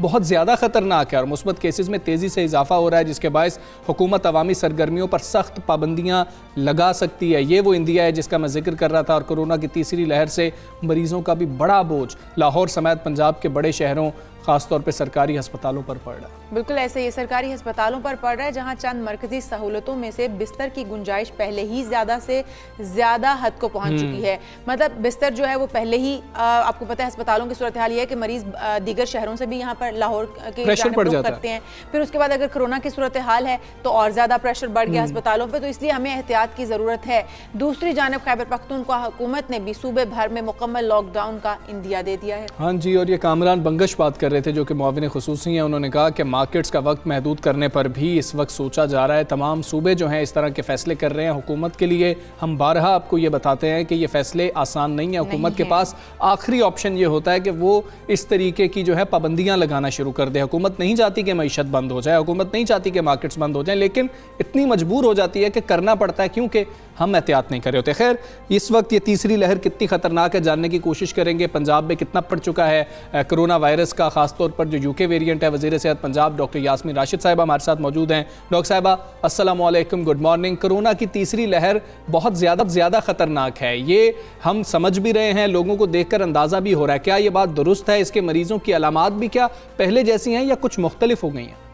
بہت زیادہ خطرناک ہے اور مثبت کیسز میں تیزی سے اضافہ ہو رہا ہے, جس کے باعث حکومت عوامی سرگرمیوں پر سخت پابندیاں لگا سکتی ہے. یہ وہ انڈیا ہے جس کا میں ذکر کر رہا تھا, اور کورونا کی تیسری لہر سے مریضوں کا بھی بڑا بوجھ لاہور سمیت پنجاب کے بڑے شہروں خاص طور پہ سرکاری ہسپتالوں پر پڑ رہا ہے. بالکل ایسے ہی سرکاری ہسپتالوں پر پڑ رہا ہے, جہاں چند مرکزی سہولتوں میں سے بستر کی گنجائش پہلے ہی زیادہ سے زیادہ حد کو پہنچ چکی ہے. مطلب بستر جو ہے وہ پہلے ہی, آپ کو پتہ ہے ہسپتالوں کی صورتحال یہ ہے کہ مریض دیگر شہروں سے بھی یہاں پر لاہور کے جانب رخ کرتے ہیں, پھر اس کے بعد اگر کرونا کی صورتحال ہے تو اور زیادہ پریشر بڑھ گیا ہسپتالوں پہ, تو اس لیے ہمیں احتیاط کی ضرورت ہے. دوسری جانب خیبر پختونخوا حکومت نے بھی صوبے بھر میں مکمل لاک ڈاؤن کا اندیا دے دیا ہے. ہاں جی, اور یہ کامران بنگش بات کر رہے تھے جو کہ معاون خصوصی ہیں. انہوں نے کہا کہ مارکیٹس کا وقت محدود کرنے پر بھی اس وقت سوچا جا رہا ہے. تمام صوبے جو ہیں اس طرح کے فیصلے کر رہے ہیں. حکومت کے لیے ہم بارہا آپ کو یہ بتاتے ہیں کہ یہ فیصلے آسان نہیں ہیں. حکومت کے پاس آخری آپشن یہ ہوتا ہے کہ وہ اس طریقے کی جو ہے پابندیاں لگانا شروع کر دے. حکومت نہیں چاہتی کہ معیشت بند ہو جائے, حکومت نہیں چاہتی کہ مارکیٹس بند ہو جائیں, لیکن اتنی مجبور ہو جاتی ہے کہ کرنا پڑتا ہے کیونکہ ہم احتیاط نہیں کر رہے ہوتے. خیر, اس وقت یہ تیسری لہر کتنی خطرناک ہے جاننے کی کوشش کریں گے. پنجاب میں کتنا پڑ چکا ہے کرونا وائرس کا, خاص طور پر جو یو کے ویریئنٹ ہے. وزیر صحت پنجاب ڈاکٹر یاسمین راشد صاحبہ ہمارے ساتھ موجود ہیں. ڈاکٹر صاحبہ السلام علیکم, گڈ مارننگ. کرونا کی تیسری لہر بہت زیادہ خطرناک ہے, یہ ہم سمجھ بھی رہے ہیں, لوگوں کو دیکھ کر اندازہ بھی ہو رہا ہے. کیا یہ بات درست ہے؟ اس کے مریضوں کی علامات بھی کیا پہلے جیسی ہیں یا کچھ مختلف ہو گئی ہیں؟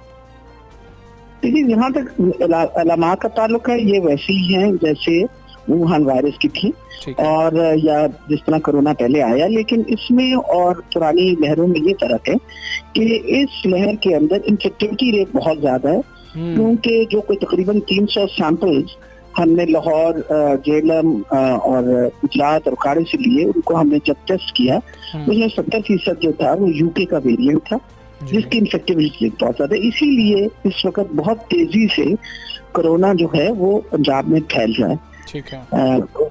جہاں تک علامات کا تعلق ہے یہ ویسے ہی ہیں جیسے ووہان وائرس کی تھی اور یا جس طرح کرونا پہلے آیا, لیکن اس میں اور پرانی لہروں میں یہ فرق ہے کہ اس لہر کے اندر انفیکٹیوٹی ریٹ بہت زیادہ ہے, کیونکہ جو کوئی تقریباً 300 سیمپلز ہم نے لاہور, جیلم اور گجرات اور کاڑے سے لیے, ان کو ہم نے جب ٹیسٹ کیا اس میں 70% جو تھا وہ یو کے کا ویریئنٹ تھا جس کی انفیکٹیوٹی بہت زیادہ. اسی لیے اس وقت بہت تیزی سے کرونا جو ہے وہ پنجاب میں پھیل رہا ہے.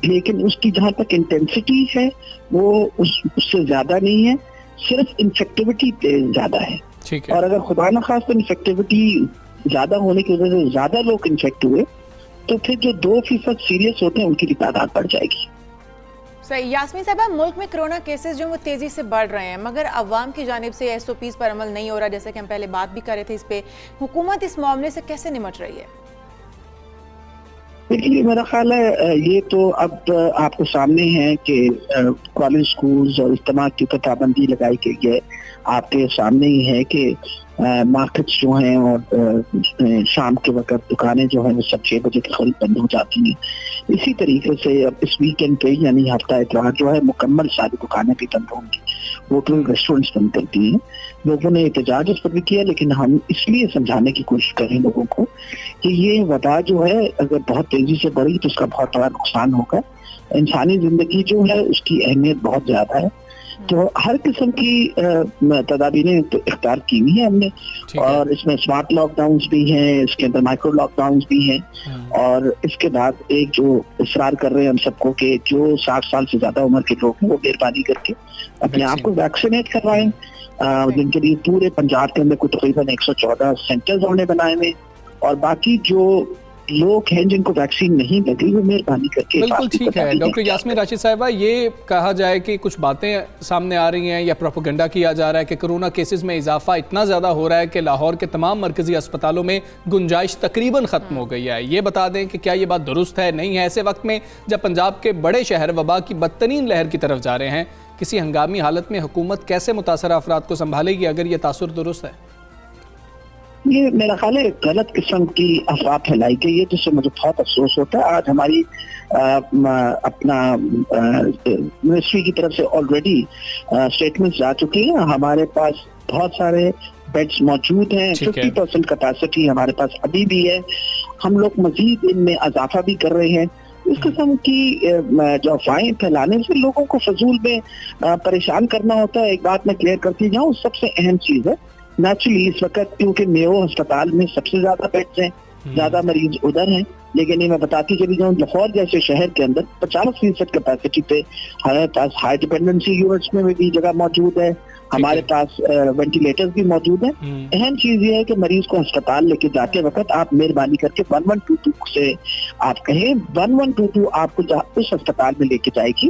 لیکن اس کی جہاں تک انٹینسٹی ہے وہ اس سے زیادہ نہیں ہے, صرف انفیکٹیوٹی زیادہ ہے. اور اگر خدا نخواستہ انفیکٹیوٹی زیادہ ہونے کی وجہ سے زیادہ لوگ انفیکٹ ہوئے تو پھر جو 2% سیریس ہوتے ہیں ان کی تعداد بڑھ جائے گی. صحیح. یاسمین صاحبہ, ملک میں کرونا کیسز جو وہ تیزی سے بڑھ رہے ہیں, مگر عوام کی جانب سے SOPs پر عمل نہیں ہو رہا, جیسے کہ ہم پہلے بات بھی کر رہے تھے اس پہ. حکومت اس معاملے سے کیسے نمٹ رہی ہے؟ دیکھیے, میرا خیال ہے یہ تو اب آپ کو سامنے ہے کہ کالج سکولز اور اجتماع کی پابندی لگائی گئی ہے. آپ کے سامنے ہی ہے کہ مارکیٹس جو ہیں اور شام کے وقت دکانیں جو ہیں وہ سب 6 بجے کے قریب بند ہو جاتی ہیں. اسی طریقے سے اب اس ویکینڈ پہ یعنی ہفتہ اتوار جو ہے مکمل ساری دکانیں بھی بند ہوں گی, ہوٹل ریسٹورینٹس بند کر دیے ہیں. لوگوں نے احتجاج اس پر بھی کیا, لیکن ہم اس لیے سمجھانے کی کوشش کریں لوگوں کو کہ یہ وبا جو ہے اگر بہت تیزی سے بڑھی تو اس کا بہت بڑا نقصان ہوگا. انسانی زندگی جو ہے اس کی اہمیت بہت زیادہ ہے, تو ہر قسم کی تدابیریں اختیار کی ہوئی ہیں ہم نے, اور اس میں اسمارٹ لاک ڈاؤنز بھی ہیں, اس کے اندر مائکرو لاک ڈاؤنز بھی ہیں. اور اس کے بعد ایک جو اصرار کر رہے ہیں ہم سب کو کہ جو 60 سال سے زیادہ عمر کے لوگ ہیں وہ مہربانی کر کے اپنے آپ کو ویکسینیٹ کروائیں, جن کے لیے پورے پنجاب کے اندر کوئی تقریباً 114 سینٹرز ہم نے بنائے ہوئے, اور باقی جو لوگ ہیں جن کو ویکسین نہیں لگی وہ مہربانی کر کے. بالکل ٹھیک ہے. ڈاکٹر یاسمین راشد صاحبہ, یہ کہا جائے کہ کچھ باتیں سامنے آ رہی ہیں یا پروپیگنڈا کیا جا رہا ہے کہ کرونا کیسز میں اضافہ اتنا زیادہ ہو رہا ہے کہ لاہور کے تمام مرکزی اسپتالوں میں گنجائش تقریباً ختم ہو گئی ہے. یہ بتا دیں کہ کیا یہ بات درست ہے, نہیں ہے؟ ایسے وقت میں جب پنجاب کے بڑے شہر وبا کی بدترین لہر کی طرف جا رہے ہیں, کسی ہنگامی حالت میں حکومت کیسے متاثرہ افراد کو سنبھالے گی اگر یہ تاثر درست ہے؟ یہ میرا خیال ہے غلط قسم کی افواہ پھیلائی گئی ہے, جس سے مجھے بہت افسوس ہوتا ہے. آج ہماری اپنا منسٹری کی طرف سے آلریڈی اسٹیٹمنٹ جا چکی ہیں. ہمارے پاس بہت سارے بیڈز موجود ہیں, 50% کیپیسٹی ہمارے پاس ابھی بھی ہے. ہم لوگ مزید ان میں اضافہ بھی کر رہے ہیں. اس قسم کی جو افواہیں پھیلانے سے لوگوں کو فضول میں پریشان کرنا ہوتا ہے. ایک بات میں کلیئر کرتی جاؤں, سب سے اہم چیز ہے نیچرلی اس وقت کیونکہ میو ہسپتال میں سب سے زیادہ بیڈز ہیں, زیادہ مریض ادھر ہیں, لیکن یہ میں بتاتی چلی جاؤں لاہور جیسے شہر کے اندر 50% کیپیسٹی پہ ہمارے پاس ہائی ڈیپینڈنسی یونٹس میں بھی جگہ موجود ہے, ہمارے پاس وینٹیلیٹرز بھی موجود ہیں. اہم چیز یہ ہے کہ مریض کو ہسپتال لے کے جاتے وقت آپ مہربانی کر کے 1122 سے آپ کہیں 1122 آپ کو اس ہسپتال میں لے کے جائے گی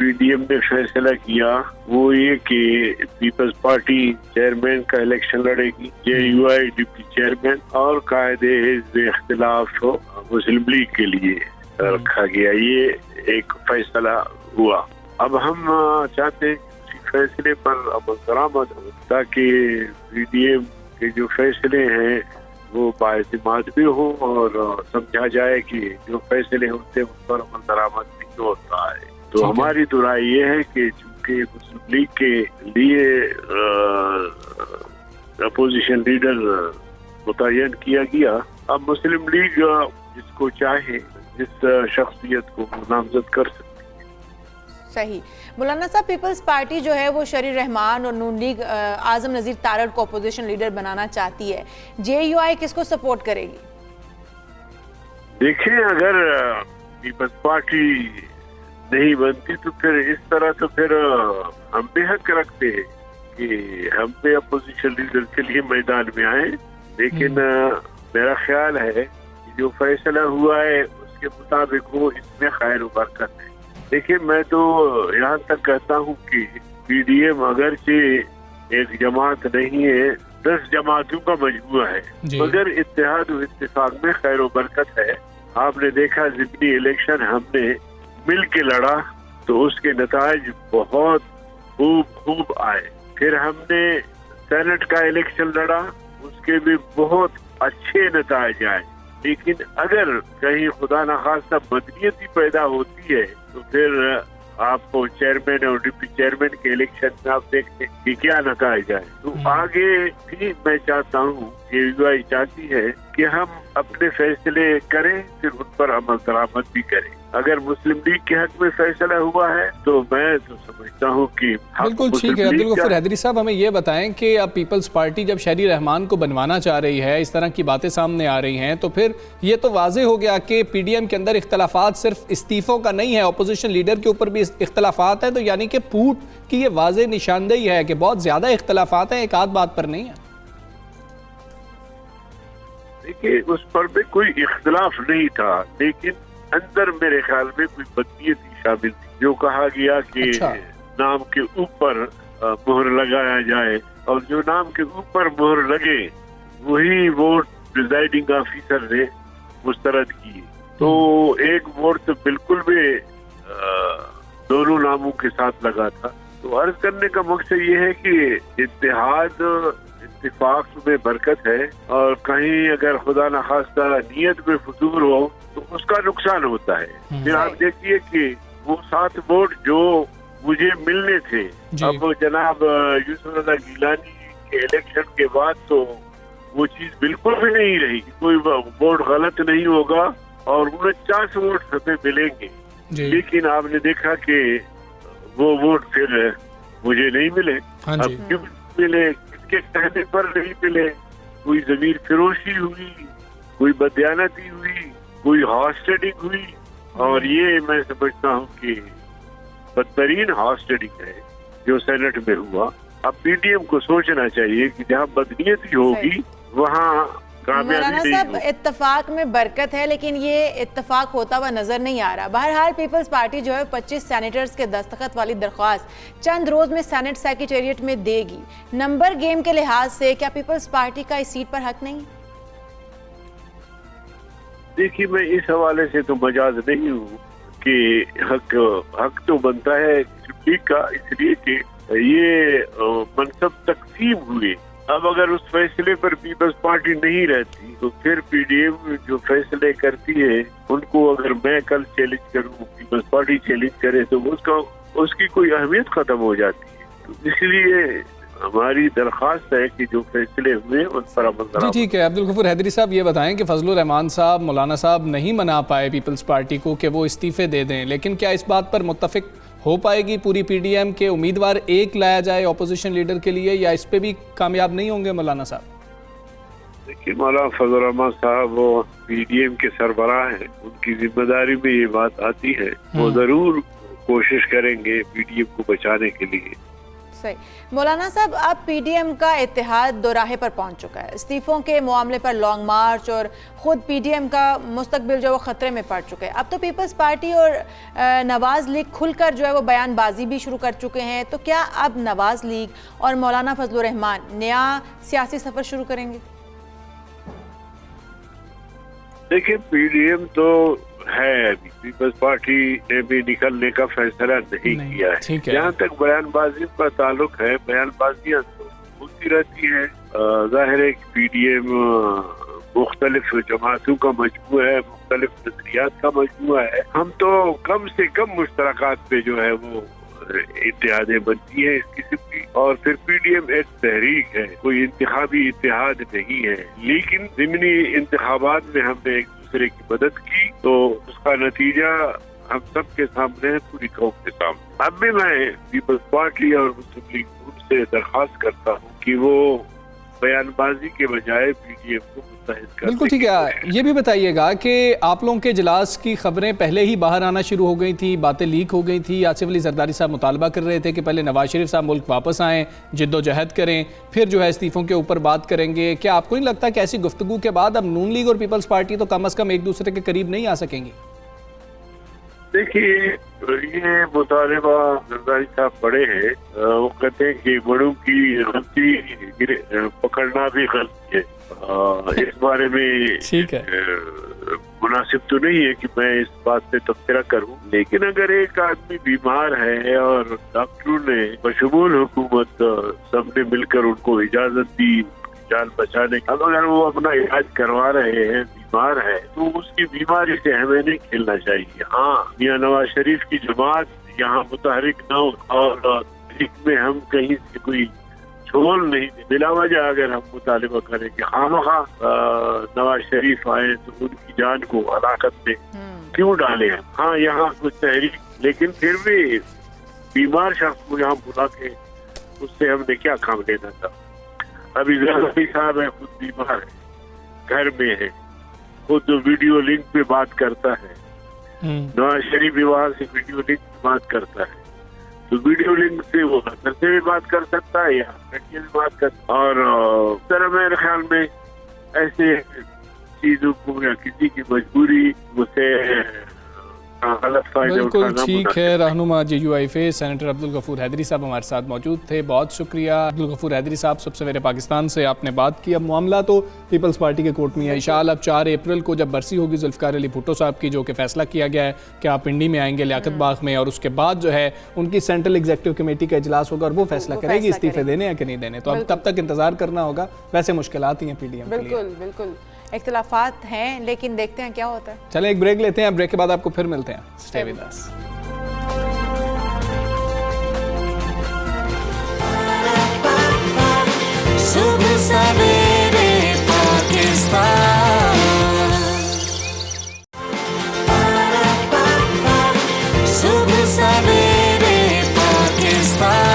پی ڈی ایم نے فیصلہ کیا وہ یہ کہ پیپلز پارٹی چیئرمین کا الیکشن لڑے گی، جے یو آئی ڈپٹی چیئرمین، اور قائد حزب اختلاف مسلم لیگ کے لیے رکھا گیا۔ یہ ایک فیصلہ ہوا۔ اب ہم چاہتے ہیں کہ اسی فیصلے پر عمل درآمد ہو تاکہ پی ڈی ایم کے جو فیصلے ہیں وہ باعتماد بھی ہوں اور سمجھا جائے کہ جو فیصلے ہوتے ہیں ان پر عمل درآمد نہیں ہوتا ہے۔ تو ہماری تو رائے یہ ہے کہ چونکہ مسلم لیگ کے لیے اپوزیشن لیڈر متعین کیا گیا، اب مسلم لیگ جس کو چاہے جس شخصیت کو نامزد کر سکتے۔ صحیح۔ مولانا صاحب، پیپلز پارٹی جو ہے وہ شریر رحمان اور نون لیگ اعظم نذیر تارڑ کو اپوزیشن لیڈر بنانا چاہتی ہے، جے یو آئی کس کو سپورٹ کرے گی؟ دیکھیں، اگر پیپلز پارٹی نہیں بنتی تو پھر اس طرح تو پھر ہم بھی حق رکھتے ہیں کہ ہم بھی اپوزیشن لیڈر کے لیے میدان میں آئیں، لیکن میرا خیال ہے کہ جو فیصلہ ہوا ہے اس کے مطابق وہ اس میں خیر و برکت ہے۔ دیکھیں، میں تو یہاں تک کہتا ہوں کہ پی ڈی ایم اگرچہ ایک جماعت نہیں ہے، 10 جماعتوں کا مجموعہ ہے، مگر اتحاد و اتفاق میں خیر و برکت ہے۔ آپ نے دیکھا ضمنی الیکشن ہم نے مل کے لڑا تو اس کے نتائج بہت خوب آئے۔ پھر ہم نے سینٹ کا الیکشن لڑا، اس کے بھی بہت اچھے نتائج آئے۔ لیکن اگر کہیں خدا نخواستہ بدنیتی پیدا ہوتی ہے تو پھر آپ کو چیئرمین اور ڈپٹی چیئرمین کے الیکشن میں آپ دیکھتے ہیں کہ کیا نتائج آئے۔ تو آگے بھی میں چاہتا ہوں، جے یو آئی چاہتی ہے کہ ہم اپنے فیصلے کریں، پھر ان پر عمل درآمد بھی کریں۔ اگر مسلم لیگ کے حق میں فیصلہ ہوا ہے تو میں تو سمجھتا ہوں کہ بالکل ٹھیک ہے۔ عبدالغفور حیدری صاحب، ہمیں یہ بتائیں کہ اب پیپلز پارٹی جب شہری رحمان کو بنوانا چاہ رہی ہے، اس طرح کی باتیں سامنے آ رہی ہیں، تو پھر یہ تو واضح ہو گیا کہ پی ڈی ایم کے اندر اختلافات صرف استعفوں کا نہیں ہے، اپوزیشن لیڈر کے اوپر بھی اختلافات ہیں، تو یعنی کہ پھوٹ کی یہ واضح نشاندہی ہے کہ بہت زیادہ اختلافات ہیں، ایک آدھ بات پر نہیں ہے۔ دیکھیے، اس پر بھی کوئی اختلاف نہیں تھا، لیکن اندر میرے خیال میں کوئی بدنیتی شامل تھی۔ جو کہا گیا کہ نام کے اوپر مہر لگایا جائے، اور جو نام کے اوپر مہر لگے وہی ووٹ پریزائڈنگ آفیسر نے مسترد کیے۔ تو ایک ووٹ تو بالکل بھی دونوں ناموں کے ساتھ لگا تھا۔ تو عرض کرنے کا مقصد یہ ہے کہ اتحاد اتفاق میں برکت ہے، اور کہیں اگر خدا نخواستہ نیت میں فضول ہو تو اس کا نقصان ہوتا ہے۔ پھر آپ دیکھیے کہ وہ 7 ووٹ جو مجھے ملنے تھے، اب جناب یوسف رضا گیلانی کے الیکشن کے بعد تو وہ چیز بالکل بھی نہیں رہی، کوئی ووٹ غلط نہیں ہوگا اور 49 ووٹ ہمیں ملیں گے۔ لیکن آپ نے دیکھا کہ وہ ووٹ پھر مجھے نہیں ملے۔ اب کیوں ملے؟ کس کے کہنے پر نہیں ملے؟ کوئی ضمیر فروشی ہوئی، کوئی بدیانتی ہوئی، کوئی ہاسٹیڈنگ ہوئی، اور یہ میں سمجھتا ہوں کہ بدترین ہاسٹیڈنگ ہے جو سینٹ میں ہوا۔ اب پی ڈی ایم کو سوچنا چاہیے کہ جہاں بدنیتی ہوگی وہاں مولانا صاحب، اتفاق میں برکت ہے، لیکن یہ اتفاق ہوتا ہوا نظر نہیں آ رہا۔ بہرحال پیپلز پارٹی جو ہے 25 سینیٹرز کے دستخط والی درخواست چند روز میں سینٹ سیکریٹریٹ میں دے گی۔ نمبر گیم کے لحاظ سے کیا پیپلز پارٹی کا اس سیٹ پر حق نہیں؟ دیکھیے، میں اس حوالے سے تو مجاز نہیں ہوں کہ حق تو بنتا ہے لیگ کا، اس لیے کہ یہ منصب تقسیم ہوئے۔ اب اگر اس فیصلے پر پیپلز پارٹی نہیں رہتی تو پھر پی ڈی ایم جو فیصلے کرتی ہے ان کو اگر میں کل چیلنج کروں، پیپلز پارٹی چیلنج کرے، تو اس کی کوئی اہمیت ختم ہو جاتی ہے۔ تو اس لیے ہماری درخواست ہے کہ جو فیصلے ہوئے ان پر عمل درآمد۔ ٹھیک ہے۔ عبدالغفور حیدری صاحب، یہ بتائیں کہ فضل الرحمان صاحب، مولانا صاحب نہیں منا پائے پیپلز پارٹی کو کہ وہ استعفے دے دیں، لیکن کیا اس بات پر متفق ہو پائے گی پوری پی ڈی ایم کے امیدوار ایک لایا جائے اپوزیشن لیڈر کے لیے، یا اس پہ بھی کامیاب نہیں ہوں گے مولانا صاحب؟ دیکھیے، مولانا فضل الرحمان صاحب وہ پی ڈی ایم کے سربراہ ہیں، ان کی ذمہ داری میں یہ بات آتی ہے، وہ ضرور کوشش کریں گے پی ڈی ایم کو بچانے کے لیے۔ صحیح. مولانا صاحب اب پی ڈی ایم کا اتحاد دوراہے پر پہنچ چکا ہے. استعفوں کے معاملے پر لانگ مارچ اور خود پی ڈی ایم کا مستقبل جو وہ خطرے میں پڑ چکے ہیں. اب تو پیپلز پارٹی اور نواز لیگ کھل کر جو ہے وہ بیان بازی بھی شروع کر چکے ہیں. تو کیا اب نواز لیگ اور مولانا فضل الرحمان نیا سیاسی سفر شروع کریں گے؟ دیکھیں پی ڈی ایم تو ہے ابھی پیپلز پارٹی نے بھی نکلنے کا فیصلہ نہیں کیا ہے. جہاں تک بیان بازی کا تعلق ہے بیان بازیاں تو ہوتی رہتی ہیں. ظاہر ہے کہ پی ڈی ایم مختلف جماعتوں کا مجموعہ ہے, مختلف نظریات کا مجموعہ ہے. ہم تو کم سے کم مشترکات پہ جو ہے وہ اتحادیں بنتی ہیں اس قسم کی, اور پھر پی ڈی ایم ایک تحریک ہے, کوئی انتخابی اتحاد نہیں ہے. لیکن ضمنی انتخابات میں ہم نے ایک دوسرے کی مدد کی تو اس کا نتیجہ ہم سب کے سامنے ہے, پوری قوم کے سامنے. اب بھی میں پیپلز پارٹی اور مسلم لیگ نون سے درخواست کرتا ہوں کہ وہ بیان بازی کے بجائے پی ڈی ایم کو متحد کرنے. بالکل ٹھیک ہے. یہ بھی بتائیے گا کہ آپ لوگوں کے اجلاس کی خبریں پہلے ہی باہر آنا شروع ہو گئی تھی, باتیں لیک ہو گئی تھی. آصف علی زرداری صاحب مطالبہ کر رہے تھے کہ پہلے نواز شریف صاحب ملک واپس آئیں, جد و جہد کریں, پھر جو ہے استعفوں کے اوپر بات کریں گے. کیا آپ کو نہیں لگتا کہ ایسی گفتگو کے بعد اب نون لیگ اور پیپلز پارٹی تو کم از کم ایک دوسرے کے قریب نہیں آ سکیں گی؟ دیکھیے یہ مطالبہ زرداری صاحب بڑے ہیں, وہ کہتے ہیں کہ بڑوں کی غلطی پکڑنا بھی غلطی ہے. اس بارے میں مناسب تو نہیں ہے کہ میں اس بات پہ تبصرہ کروں, لیکن اگر ایک آدمی بیمار ہے اور ڈاکٹروں نے بشمول حکومت سب نے مل کر ان کو اجازت دی جان بچانے کا, اگر وہ اپنا علاج کروا رہے ہیں, بیمار ہے, تو اس کی بیماری سے ہمیں نہیں کھیلنا چاہیے. ہاں میاں نواز شریف کی جماعت یہاں متحرک نہ ہو اور اس میں ہم کہیں سے کوئی چھول نہیں دیں. بلا وجہ اگر ہم مطالبہ کریں کہ خواہ نواز شریف آئے تو ان کی جان کو ہلاکت میں کیوں ڈالے ہیں. ہاں یہاں کچھ تحریک, لیکن پھر بھی بیمار شخص کو یہاں بلا کے اس سے ہم نے کیا کام لینا تھا. ابھی زرداری صاحب ہے, خود بیمار ہے, گھر میں ہے, خود ویڈیو لنک پہ بات کرتا ہے. نواز شریف بھی وہاں سے ویڈیو لنک پہ بات کرتا ہے, تو ویڈیو لنک سے وہ گھر سے بھی بات کر سکتا ہے یا بھی بات کر سکتا. اور سر میرے خیال میں ایسے چیزوں کو یا کسی کی مجبوری اسے بالکل ٹھیک ہے. رہنما J U I F senator Abdul Ghafoor Haideri sahab ہمارے ساتھ موجود تھے, بہت شکریہ. عبدالغفور حیدری صاحب سب سویرے پاکستان سے آپ نے بات کی. اب معاملہ تو پیپلز پارٹی کے کورٹ میں ہے. انشاءاللہ اب 4 اپریل کو جب برسی ہوگی ذوالفقار علی بھٹو صاحب کی, جو کہ فیصلہ کیا گیا ہے کہ آپ پنڈی میں آئیں گے لیاقت باغ میں, اور اس کے بعد جو ہے ان کی سینٹرل ایگزیکٹو کمیٹی کا اجلاس ہوگا اور وہ فیصلہ کرے گی استعفے دینے یا کہ نہیں دینے. تو اب تب تک انتظار کرنا ہوگا. ویسے مشکلات ہی ہیں پی ڈی ایم کے لیے. بالکل بالکل اختلافات ہیں, لیکن دیکھتے ہیں کیا ہوتا ہے. چلیں ایک بریک لیتے ہیں, بریک کے بعد آپ کو پھر ملتے ہیں. Stay with us. صبح سویرے پاکستان, صبح سویرے پاکستان.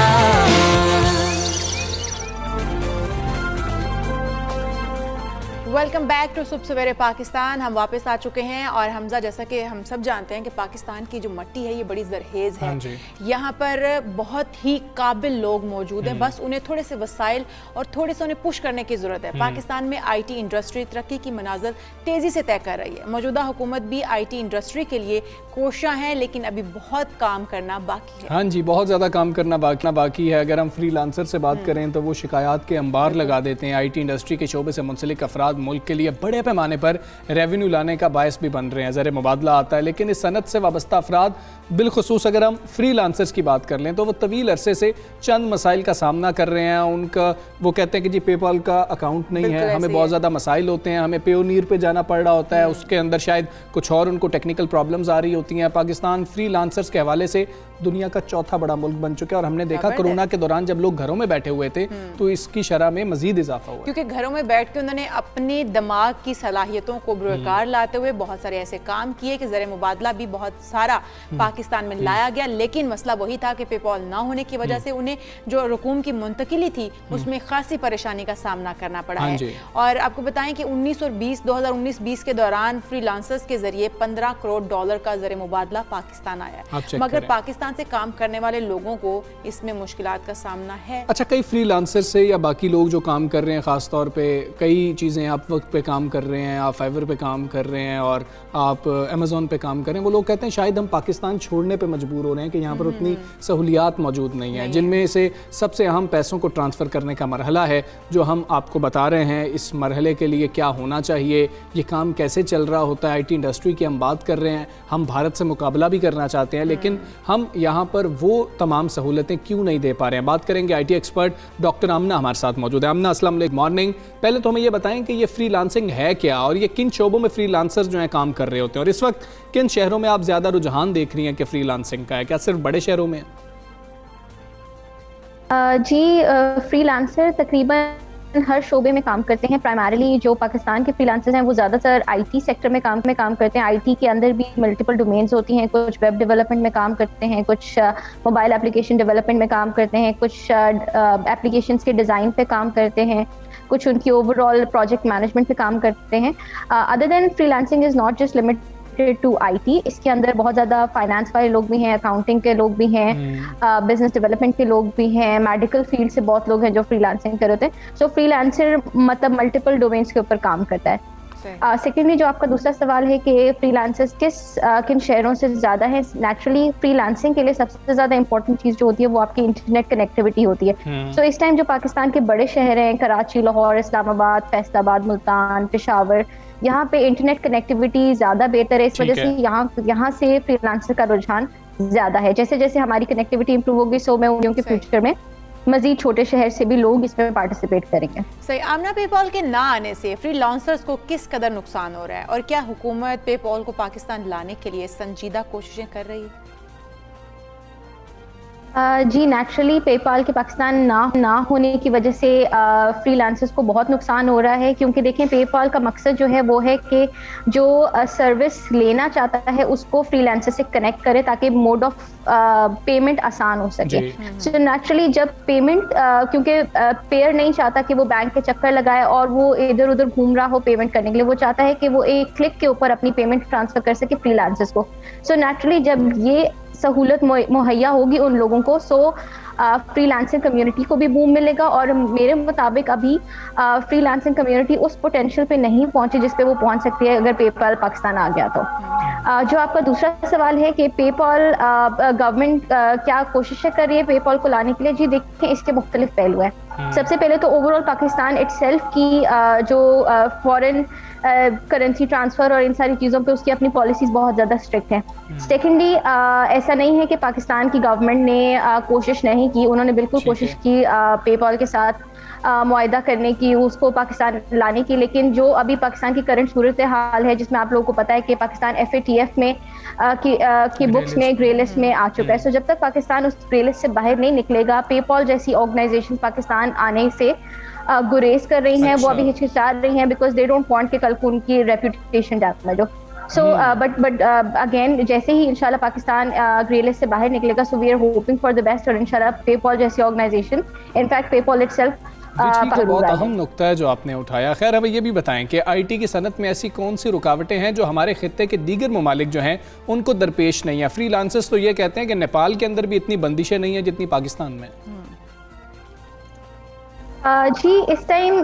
ویلکم بیک ٹو صبح سویرے پاکستان. ہم واپس آ چکے ہیں اور حمزہ جیسا کہ ہم سب جانتے ہیں کہ پاکستان کی جو مٹی ہے یہ بڑی زرخیز ہے. یہاں پر بہت ہی قابل لوگ موجود ہیں, بس انہیں تھوڑے سے وسائل اور تھوڑے سے انہیں پش کرنے کی ضرورت ہے. پاکستان میں آئی ٹی انڈسٹری ترقی کی منازل تیزی سے طے کر رہی ہے. موجودہ حکومت بھی آئی ٹی انڈسٹری کے لیے کوشاں ہیں, لیکن ابھی بہت کام کرنا باقی ہے. ہاں جی, بہت زیادہ کام کرنا باقی ہے. اگر ہم فری لانسر سے بات کریں تو وہ شکایات کے انبار لگا دیتے ہیں. آئی ٹی انڈسٹری کے شعبے سے منسلک افراد ملک کے لیے بڑے پیمانے پر ریونیو لانے کا باعث بھی بن رہے ہیں. زر مبادلہ آتا ہے, لیکن اس صنعت سے وابستہ افراد بالخصوص اگر ہم فری لانسرز کی بات کر لیں تو وہ طویل عرصے سے چند مسائل کا سامنا کر رہے ہیں. ان کا وہ کہتے ہیں کہ جی پے پال کا اکاؤنٹ نہیں ہے, ہمیں بہت زیادہ مسائل ہوتے ہیں, ہمیں پیونیر پہ جانا پڑ رہا ہوتا ہے, اس کے اندر شاید کچھ اور ان کو ٹیکنیکل پرابلمز آ رہی ہوتی ہیں. پاکستان فری لانسرز کے حوالے سے دنیا کا 4تھا بڑا ملک بن چکا ہے, اور ہم نے دیکھا کرونا کے دوران جب لوگ گھروں میں بیٹھے ہوئے تھے تو اس کی شرح میں مزید اضافہ ہوا, کیونکہ گھروں میں بیٹھ کے انہوں نے اپنی اپنے دماغ کی صلاحیتوں کو بروکار لاتے ہوئے بہت سارے ایسے کام کیے کہ زر مبادلہ بھی بہت سارا پاکستان میں لایا گیا، لیکن مسئلہ وہی تھا کہ پے پال نہ ہونے کی وجہ سے انہیں جو رقوم کی منتقلی تھی اس میں خاصی پریشانی کا سامنا کرنا پڑا ہے۔ اور آپ کو بتائیں کہ 2019-20 کے دوران فری لانسرز کے ذریعے $15 کروڑ کا زر مبادلہ پاکستان آیا ہے، مگر پاکستان سے کام کرنے والے لوگوں کو اس میں مشکلات کا سامنا ہے۔ اچھا، کئی فری لانسر سے یا باقی لوگ جو کام کر رہے ہیں، خاص طور پہ کئی چیزیں آپ وقت پہ کام کر رہے ہیں، آپ فائیور پہ کام کر رہے ہیں اور آپ امیزون پہ کام کر رہے ہیں، وہ لوگ کہتے ہیں شاید ہم پاکستان چھوڑنے پہ مجبور ہو رہے ہیں کہ یہاں پر اتنی سہولیات موجود نہیں ہیں، جن میں سے سب سے اہم پیسوں کو ٹرانسفر کرنے کا مرحلہ ہے جو ہم آپ کو بتا رہے ہیں۔ اس مرحلے کے لیے کیا ہونا چاہیے، یہ کام کیسے چل رہا ہوتا ہے، آئی ٹی انڈسٹری کی ہم بات کر رہے ہیں، ہم بھارت سے مقابلہ بھی کرنا چاہتے ہیں، لیکن ہم یہاں پر وہ تمام سہولتیں کیوں نہیں دے پا رہے ہیں۔ بات کریں گے I T expert doctor Amna ہمارے ساتھ موجود ہے۔ آمنہ السلام علیکم، مارننگ۔ پہلے تو ہمیں یہ بتائیں کہ یہ فری لانسنگ ہے کیا اور یہ کن شعبوں میں فری لانسرز جو ہیں کام کر رہے ہوتے ہیں، اور اس وقت کن شہروں میں آپ زیادہ رجحان دیکھ رہی ہیں کہ فری لانسنگ کا ہے؟ کیا صرف بڑے شہروں میں؟ جی، فری لانسر تقریباً ہر شعبے میں کام کرتے ہیں۔ پرائمریلی جو پاکستان کے فری لانسرز ہیں وہ زیادہ تر آئی ٹی سیکٹر میں کام کرتے ہیں۔ آئی ٹی کے اندر بھی ملٹیپل ڈومینز ہوتی ہیں، کچھ ویب ڈیولپمنٹ میں کام کرتے ہیں، کچھ موبائل اپلیکیشن ڈیولپمنٹ میں کام کرتے ہیں، کچھ اپلیکیشنز کے ڈیزائن پہ کام کرتے ہیں، کچھ ان کی اوور آل پروجیکٹ مینجمنٹ پہ کام کرتے ہیں۔ Other than freelancing is not just limited to I T, اس کے اندر بہت زیادہ فائنانس والے لوگ بھی ہیں، اکاؤنٹنگ کے لوگ بھی ہیں، بزنس ڈیولپمنٹ کے لوگ بھی ہیں، میڈیکل فیلڈ سے بہت لوگ ہیں جو فری لانسنگ کر ہوتے ہیں۔ سو فری لانسر مطلب ملٹیپل ڈومینس کے اوپر کام کرتا ہے۔ سیکنڈلی جو آپ کا دوسرا سوال ہے کہ فری لانسرز کن شہروں سے زیادہ ہیں، نیچرلی فری لانسنگ کے لیے سب سے زیادہ امپورٹنٹ چیز جو ہوتی ہے وہ آپ کی انٹرنیٹ کنیکٹیوٹی ہوتی ہے۔ سو اس ٹائم جو پاکستان کے بڑے شہر ہیں، کراچی، لاہور، اسلام آباد، فیصل آباد، ملتان، پشاور، یہاں پہ انٹرنیٹ کنیکٹیوٹی زیادہ بہتر ہے، اس وجہ سے یہاں سے فری لانسر کا رجحان زیادہ ہے۔ جیسے جیسے ہماری کنیکٹیوٹی امپروو ہوگی، سو میں امیدوں کے فیوچر میں مزید چھوٹے شہر سے بھی لوگ اس میں پارٹیسپیٹ کریں گے۔ صحیح۔ آمنہ، پے پال کے نہ آنے سے فری لانسرز کو کس قدر نقصان ہو رہا ہے اور کیا حکومت پے پال کو پاکستان لانے کے لیے سنجیدہ کوششیں کر رہی ہے؟ جی، نیچرلی پے پال کے پاکستان نہ ہونے کی وجہ سے فری لانسرز کو بہت نقصان ہو رہا ہے، کیونکہ دیکھیں پے پال کا مقصد جو ہے وہ ہے کہ جو سروس لینا چاہتا ہے اس کو فری لانسر سے کنیکٹ کرے تاکہ موڈ آف پیمنٹ آسان ہو سکے۔ سو نیچرلی جب پیمنٹ، کیونکہ پیئر نہیں چاہتا کہ وہ بینک کے چکر لگائے اور وہ ادھر ادھر گھوم رہا ہو پیمنٹ کرنے کے لیے، وہ چاہتا ہے کہ وہ ایک کلک کے اوپر اپنی پیمنٹ ٹرانسفر کر سکے فری لانسرز کو۔ سو نیچرلی جب یہ سہولت مہیا ہوگی ان لوگوں کو، سو فری لانسنگ کمیونٹی کو بھی بوم ملے گا، اور میرے مطابق ابھی فری لانسنگ کمیونٹی اس پوٹینشیل پہ نہیں پہنچی جس پہ وہ پہنچ سکتی ہے اگر پے پال پاکستان آ گیا تو۔ جو آپ کا دوسرا سوال ہے کہ پے پال گورنمنٹ کیا کوششیں کر رہی ہے پے پال کو لانے کے لیے، جی دیکھیں اس کے مختلف پہلو ہیں۔ سب سے پہلے تو over all Pakistan it self کی جو فورن کرنسی ٹرانسفر اور ان ساری چیزوں پہ اس کی اپنی پالیسیز بہت زیادہ اسٹرکٹ ہیں۔ سیکنڈلی ایسا نہیں ہے کہ پاکستان کی گورنمنٹ نے کوشش نہیں کی، انہوں نے بالکل کوشش کی پے پال کے ساتھ معاہدہ کرنے کی، اس کو پاکستان لانے کی، لیکن جو ابھی پاکستان کی کرنٹ صورتحال ہے جس میں آپ لوگوں کو پتہ ہے کہ پاکستان FATF میں کی بکس میں گرے لسٹ میں آ چکا ہے۔ سو جب تک پاکستان اس گرے لسٹ سے باہر نہیں نکلے گا، پے پال جیسی آرگنائزیشن پاکستان آنے سے گریز کر رہی ہیں، وہ ابھی ہچکچا رہی ہیں بیکاز دے ڈونٹ وانٹ کہ کل کو ان کی ریپوٹیشن ڈیمیج ہو۔ سو بٹ اگین جیسے ہی انشاءاللہ پاکستان گرے لسٹ سے باہر نکلے گا، so we are hoping for the best, اور انشاءاللہ پے پال جیسی organisation, in fact PayPal itself بہت اہم نقطہ ہے جو آپ نے اٹھایا۔ خیر ہمیں یہ بھی بتائیں کہ آئی ٹی کی صنعت میں ایسی کون سی رکاوٹیں ہیں جو ہمارے خطے کے دیگر ممالک جو ہیں ان کو درپیش نہیں ہیں؟ فری لانسرز تو یہ کہتے ہیں کہ نیپال کے اندر بھی اتنی بندشیں نہیں ہیں جتنی پاکستان میں۔ جی، اس ٹائم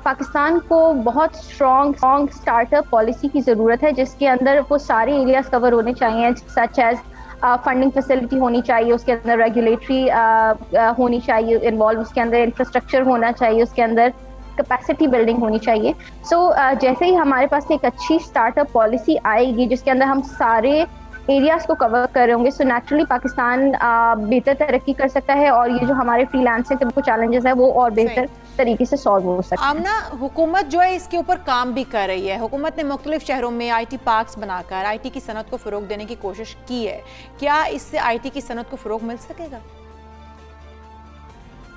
پاکستان کو بہت اسٹرانگ اسٹارٹ اپ پالیسی کی ضرورت ہے جس کے اندر وہ سارے ایریاز کور ہونے چاہیے، سچ ایز فنڈنگ فیسلٹی ہونی چاہیے، اس کے اندر ریگولیٹری ہونی چاہیے انوالو، اس کے اندر انفراسٹرکچر ہونا چاہیے، اس کے اندر کیپیسٹی بلڈنگ ہونی چاہیے۔ سو جیسے ہی ہمارے پاس ایک اچھی اسٹارٹ اپ پالیسی آئے گی جس کے اندر ہم سارے ایریاز کو کور کر رہے ہوں گے، سو نیچرلی پاکستان بہتر ترقی کر سکتا ہے اور یہ جو ہمارے فری لانسنگ کے کچھ چیلنجز ہیں وہ اور بہتر طریقے سے سالو ہو سکتا ہے۔ آمنہ، حکومت جو ہے اس کے اوپر کام بھی کر رہی ہے، حکومت نے مختلف شہروں میں آئی ٹی پارکس بنا کر آئی ٹی کی صنعت کو فروغ دینے کی کوشش کی ہے، کیا اس سے آئی ٹی کی صنعت کو فروغ مل سکے گا؟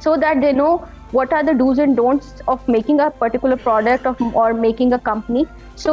so that they know what are the do's and don'ts of making a particular product or making a company. So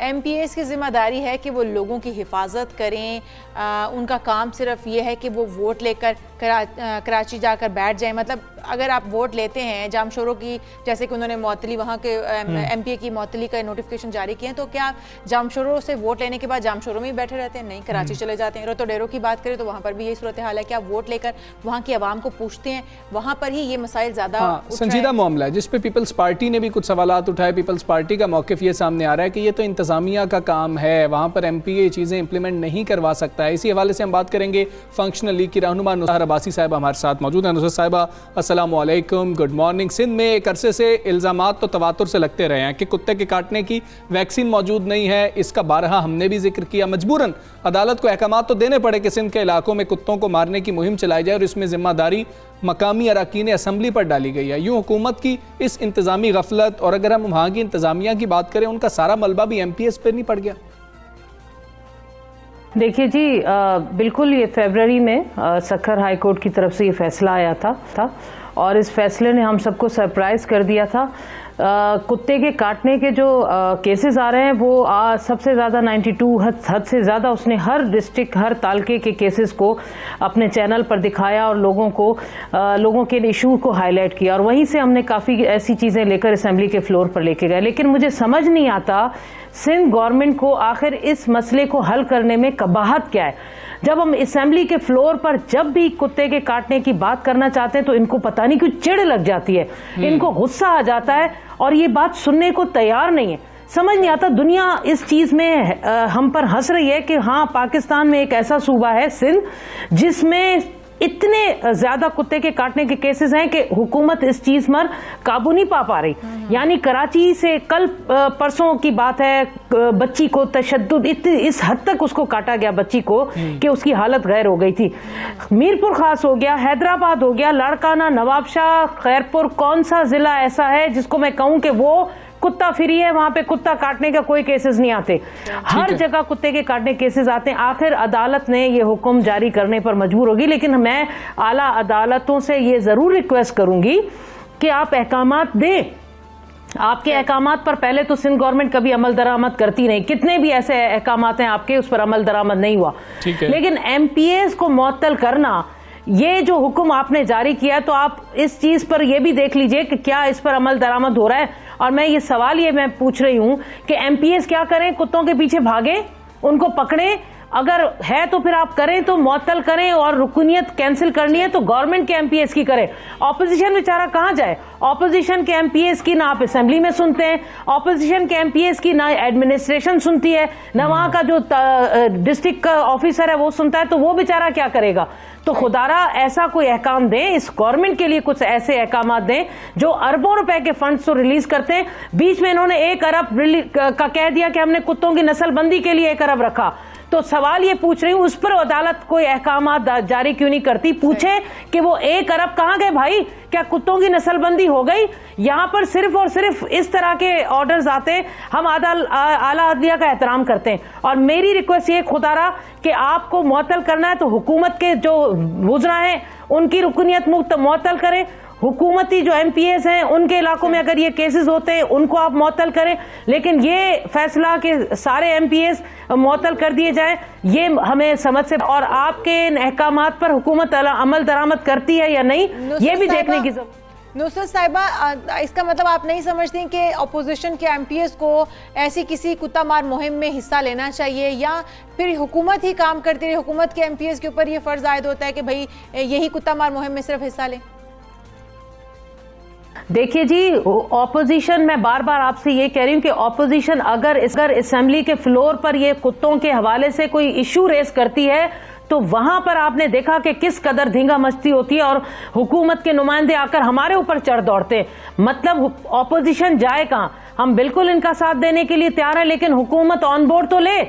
M P ایز کی ذمہ داری ہے کہ وہ لوگوں کی حفاظت کریں, ان کا کام صرف یہ ہے کہ وہ ووٹ لے کر کراچی جا کر بیٹھ جائیں. مطلب اگر آپ ووٹ لیتے ہیں جامشورو کی, جیسے کہ انہوں نے معطلی وہاں کے ایم پی اے کی معطلی کا نوٹیفیکیشن جاری کیے ہیں, تو کیا جامشورو سے ووٹ لینے کے بعد جامشورو میں ہی بیٹھے رہتے ہیں؟ نہیں, کراچی چلے جاتے ہیں. روتو ڈیرو کی بات کریں تو وہاں پر بھی یہی صورتحال ہے کہ آپ ووٹ لے کر وہاں کی عوام کو پوچھتے ہیں, وہاں پر ہی یہ مسائل زیادہ سنجیدہ معاملہ ہے, جس پہ پیپلز پارٹی نے بھی کچھ سوالات اٹھائے. پیپلز پارٹی کا موقف یہ سامنے آ رہا ہے کہ یہ تو انتظامیہ کا کام ہے, وہاں پر ایم پی اے چیزیں امپلیمنٹ نہیں کروا سکتا ہے. اسی حوالے سے ہم بات کریں گے فنکشنل لیگ کی رہنما نصرت عباسی صاحبہ ہمارے ساتھ موجود ہیں. نصرت صاحبہ السلام علیکم, گڈ مارننگ. سندھ میں ایک عرصے سے الزامات تو تواتر سے لگتے رہے ہیں کہ کتے کے کاٹنے کی ویکسین موجود نہیں ہے. اس کا بارہا ہم نے بھی ذکر کیا. مجبوراً عدالت کو احکامات تو دینے پڑے کہ سندھ کے علاقوں میں کتوں کو مارنے کی مہم چلائی جائے, اور اس میں ذمہ داری مقامی اراکین اسمبلی پر ڈالی گئی ہے. یوں حکومت کی اس انتظامی غفلت, اور اگر ہم وہاں کی انتظامیہ کی بات کریں, ان کا سارا ملبہ بھی ایم پی ایس پہ نہیں پڑ گیا؟ دیکھیے جی, بالکل یہ فیبرری میں سکھر ہائی کورٹ کی طرف سے یہ فیصلہ آیا تھا, اور اس فیصلے نے ہم سب کو سرپرائز کر دیا تھا. کتے کے کاٹنے کے جو کیسز آ رہے ہیں وہ سب سے زیادہ 92 حد سے زیادہ اس نے ہر ڈسٹرکٹ, ہر تعلقے کے کیسز کو اپنے چینل پر دکھایا اور لوگوں کے ایشو کو ہائی لائٹ کیا, اور وہیں سے ہم نے کافی ایسی چیزیں لے کر اسمبلی کے فلور پر لے کے گئے. لیکن مجھے سمجھ نہیں آتا سندھ گورنمنٹ کو آخر اس مسئلے کو حل کرنے میں قباحت کیا ہے. جب ہم اسمبلی کے فلور پر جب بھی کتے کے کاٹنے کی بات کرنا چاہتے ہیں تو ان کو پتہ نہیں کیوں چڑ لگ جاتی ہے, ان کو غصہ آ جاتا ہے, اور یہ بات سننے کو تیار نہیں ہے. سمجھ نہیں آتا, دنیا اس چیز میں ہم پر ہنس رہی ہے کہ ہاں پاکستان میں ایک ایسا صوبہ ہے سندھ جس میں اتنے زیادہ کتے کے کاٹنے کے کیسز ہیں کہ حکومت اس چیز پر قابو نہیں پا رہی. یعنی کراچی سے کل پرسوں کی بات ہے, بچی کو تشدد اس حد تک اس کو کاٹا گیا بچی کو کہ اس کی حالت غیر ہو گئی تھی. میرپور خاص ہو گیا, حیدرآباد ہو گیا, لاڑکانہ, نواب شاہ, خیرپور, کون سا ضلع ایسا ہے جس کو میں کہوں کہ وہ کتا فری ہے, وہاں پہ کتا کاٹنے کا کوئی کیسز نہیں آتے. ہر جگہ کتے کے کاٹنے کیسز آتے ہیں. آخر عدالت نے یہ حکم جاری کرنے پر مجبور ہوگی, لیکن میں اعلیٰ عدالتوں سے یہ ضرور ریکویسٹ کروں گی کہ آپ احکامات دیں. آپ کے احکامات پر پہلے تو سندھ گورنمنٹ کبھی عمل درآمد کرتی نہیں, کتنے بھی ایسے احکامات ہیں آپ کے, اس پر عمل درآمد نہیں ہوا. لیکن ایم پی ایز کو معطل کرنا, یہ جو حکم آپ نے جاری کیا ہے, تو آپ اس چیز پر یہ بھی دیکھ لیجئے کہ کیا اس پر عمل درآمد ہو رہا ہے. اور میں یہ سوال میں پوچھ رہی ہوں کہ ایم پی ایس کیا کریں, کتوں کے پیچھے بھاگیں, ان کو پکڑیں, اگر ہے تو پھر آپ کریں تو معطل کریں, اور رکنیت کینسل کرنی ہے تو گورنمنٹ کے ایم پی ایس کی کریں. اپوزیشن بیچارہ کہاں جائے؟ اپوزیشن کے ایم پی ایس کی نہ آپ اسمبلی میں سنتے ہیں, اپوزیشن کے ایم پی ایس کی نہ ایڈمنسٹریشن سنتی ہے, نہ وہاں کا جو ڈسٹرکٹ کا آفیسر ہے وہ سنتا ہے, تو وہ بیچارہ کیا کرے گا؟ تو خدارا ایسا کوئی احکام دیں, اس گورنمنٹ کے لیے کچھ ایسے احکامات دیں جو اربوں روپے کے فنڈز تو ریلیز کرتے ہیں. بیچ میں انہوں نے 1 ارب کا کہہ دیا کہ ہم نے کتوں کی نسل بندی کے لیے 1 ارب رکھا. تو سوال یہ پوچھ رہی ہوں, اس پر عدالت کوئی احکامات جاری کیوں نہیں کرتی؟ پوچھے کہ وہ 1 ارب کہاں گئے بھائی, کیا کتوں کی نسل بندی ہو گئی؟ یہاں پر صرف اور صرف اس طرح کے آرڈرز آتے ہیں. ہم اعلیٰ عدلیہ کا احترام کرتے ہیں, اور میری ریکویسٹ یہ خدارا کہ آپ کو معطل کرنا ہے تو حکومت کے جو وزراء ہیں ان کی رکنیت معطل کریں. حکومتی جو ایم پی ایز ہیں ان کے علاقوں میں اگر یہ کیسز ہوتے ہیں ان کو آپ معطل کریں, لیکن یہ فیصلہ کہ سارے ایم پی ایز معطل کر دیے جائیں, یہ ہمیں سمجھ سے, اور آپ کے احکامات پر حکومت عمل درآمد کرتی ہے یا نہیں, یہ بھی دیکھنے کی ضرورت. نصرت صاحبہ, اس کا مطلب آپ نہیں سمجھتی کہ اپوزیشن کے ایم پی ایس کو ایسی کسی کتا مار مہم میں حصہ لینا چاہیے, یا پھر حکومت ہی کام کرتی رہی, حکومت کے ایم پی ایس کے اوپر یہ فرض عائد ہوتا ہے کہ بھئی یہی کتا مار مہم میں صرف حصہ لیں؟ دیکھیے جی, اپوزیشن, میں بار بار آپ سے یہ کہہ رہی ہوں کہ اپوزیشن اگر اسمبلی کے فلور پر یہ کتوں کے حوالے سے کوئی ایشو ریز کرتی ہے تو وہاں پر آپ نے دیکھا کہ کس قدر دھینگا مچتی ہوتی ہے, اور حکومت کے نمائندے آ کر ہمارے اوپر چڑھ دوڑتے. مطلب اپوزیشن جائے کہاں؟ ہم بالکل ان کا ساتھ دینے کے لیے تیار ہیں, لیکن حکومت آن بورڈ تو لے.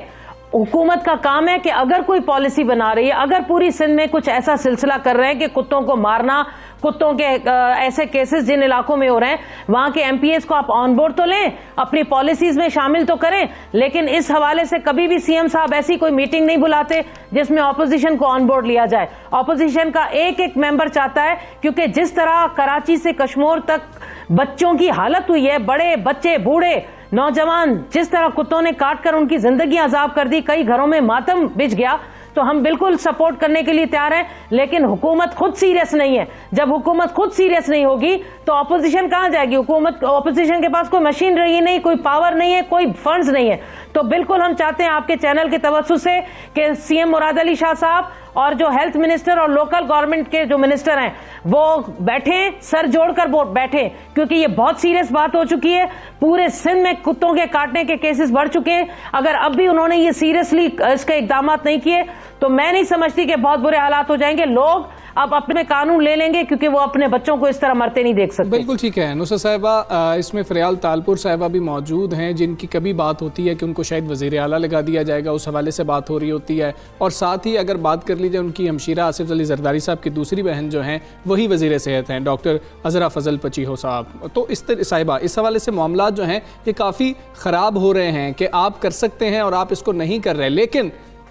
حکومت کا کام ہے کہ اگر کوئی پالیسی بنا رہی ہے, اگر پوری سندھ میں کچھ ایسا سلسلہ کر رہے ہیں کہ کتوں کو مارنا کتوں کے ایسے کیسز جن علاقوں میں ہو رہے ہیں وہاں کے MPAs کو آپ آن بورڈ تو لیں, اپنی پالیسیز میں شامل تو کریں, لیکن اس حوالے سے کبھی بھی CM صاحب ایسی کوئی میٹنگ نہیں بلاتے جس میں اپوزیشن کو آن بورڈ لیا جائے. اپوزیشن کا ایک ایک ممبر چاہتا ہے, کیونکہ جس طرح کراچی سے کشمور تک بچوں کی حالت ہوئی ہے, بڑے بچے بوڑھے نوجوان جس طرح کتوں نے کاٹ کر ان کی زندگی عذاب کر دی, کئی گھروں میں ماتم بچ گیا, تو ہم بالکل سپورٹ کرنے کے لیے تیار ہیں, لیکن حکومت خود سیریس نہیں ہے. جب حکومت خود سیریس نہیں ہوگی تو اپوزیشن کہاں جائے گی؟ اپوزیشن کے پاس کوئی مشینری نہیں, کوئی پاور نہیں ہے, کوئی فنڈز نہیں ہے. تو بالکل ہم چاہتے ہیں آپ کے چینل کے توسط سے کہ CM مراد علی شاہ صاحب اور جو ہیلتھ منسٹر اور لوکل گورنمنٹ کے جو منسٹر ہیں وہ بیٹھیں, سر جوڑ کر بیٹھیں, کیونکہ یہ بہت سیریس بات ہو چکی ہے. پورے سندھ میں کتوں کے کاٹنے کے کیسز بڑھ چکے ہیں. اگر اب بھی انہوں نے یہ سیریسلی اس کے اقدامات نہیں کیے تو میں نہیں سمجھتی کہ بہت برے حالات ہو جائیں گے. لوگ اب اپنے قانون لے لیں گے کیونکہ وہ اپنے بچوں کو اس طرح مرتے نہیں دیکھ سکتے. بالکل ٹھیک ہے نصرت صاحبہ, اس میں فریال تالپور صاحبہ بھی موجود ہیں جن کی کبھی بات ہوتی ہے کہ ان کو شاید وزیر اعلیٰ لگا دیا جائے گا, اس حوالے سے بات ہو رہی ہوتی ہے. اور ساتھ ہی اگر بات کر لی جائے ان کی ہمشیرہ آصف علی زرداری صاحب کی دوسری بہن جو ہیں وہی وزیر صحت ہیں, ڈاکٹر عذرا فضل پچیہو صاحب. تو صاحبہ اس حوالے سے معاملات جو ہیں یہ کافی خراب ہو رہے ہیں کہ آپ کر سکتے ہیں اور آپ اس کو نہیں کر رہے, لیکن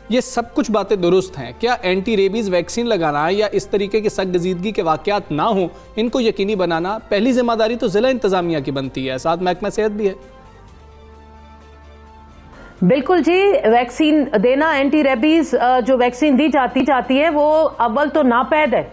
یہ سب کچھ باتیں درست ہیں. کیا اینٹی ریبیز ویکسین لگانا یا اس طریقے کے سگ گزیدگی کے واقعات نہ ہوں ان کو یقینی بنانا پہلی ذمہ داری تو ضلع انتظامیہ کی بنتی ہے, ساتھ محکمہ صحت بھی ہے. بالکل جی, ویکسین دینا, اینٹی ریبیز جو ویکسین دی جاتی ہے وہ اول تو ناپید ہے.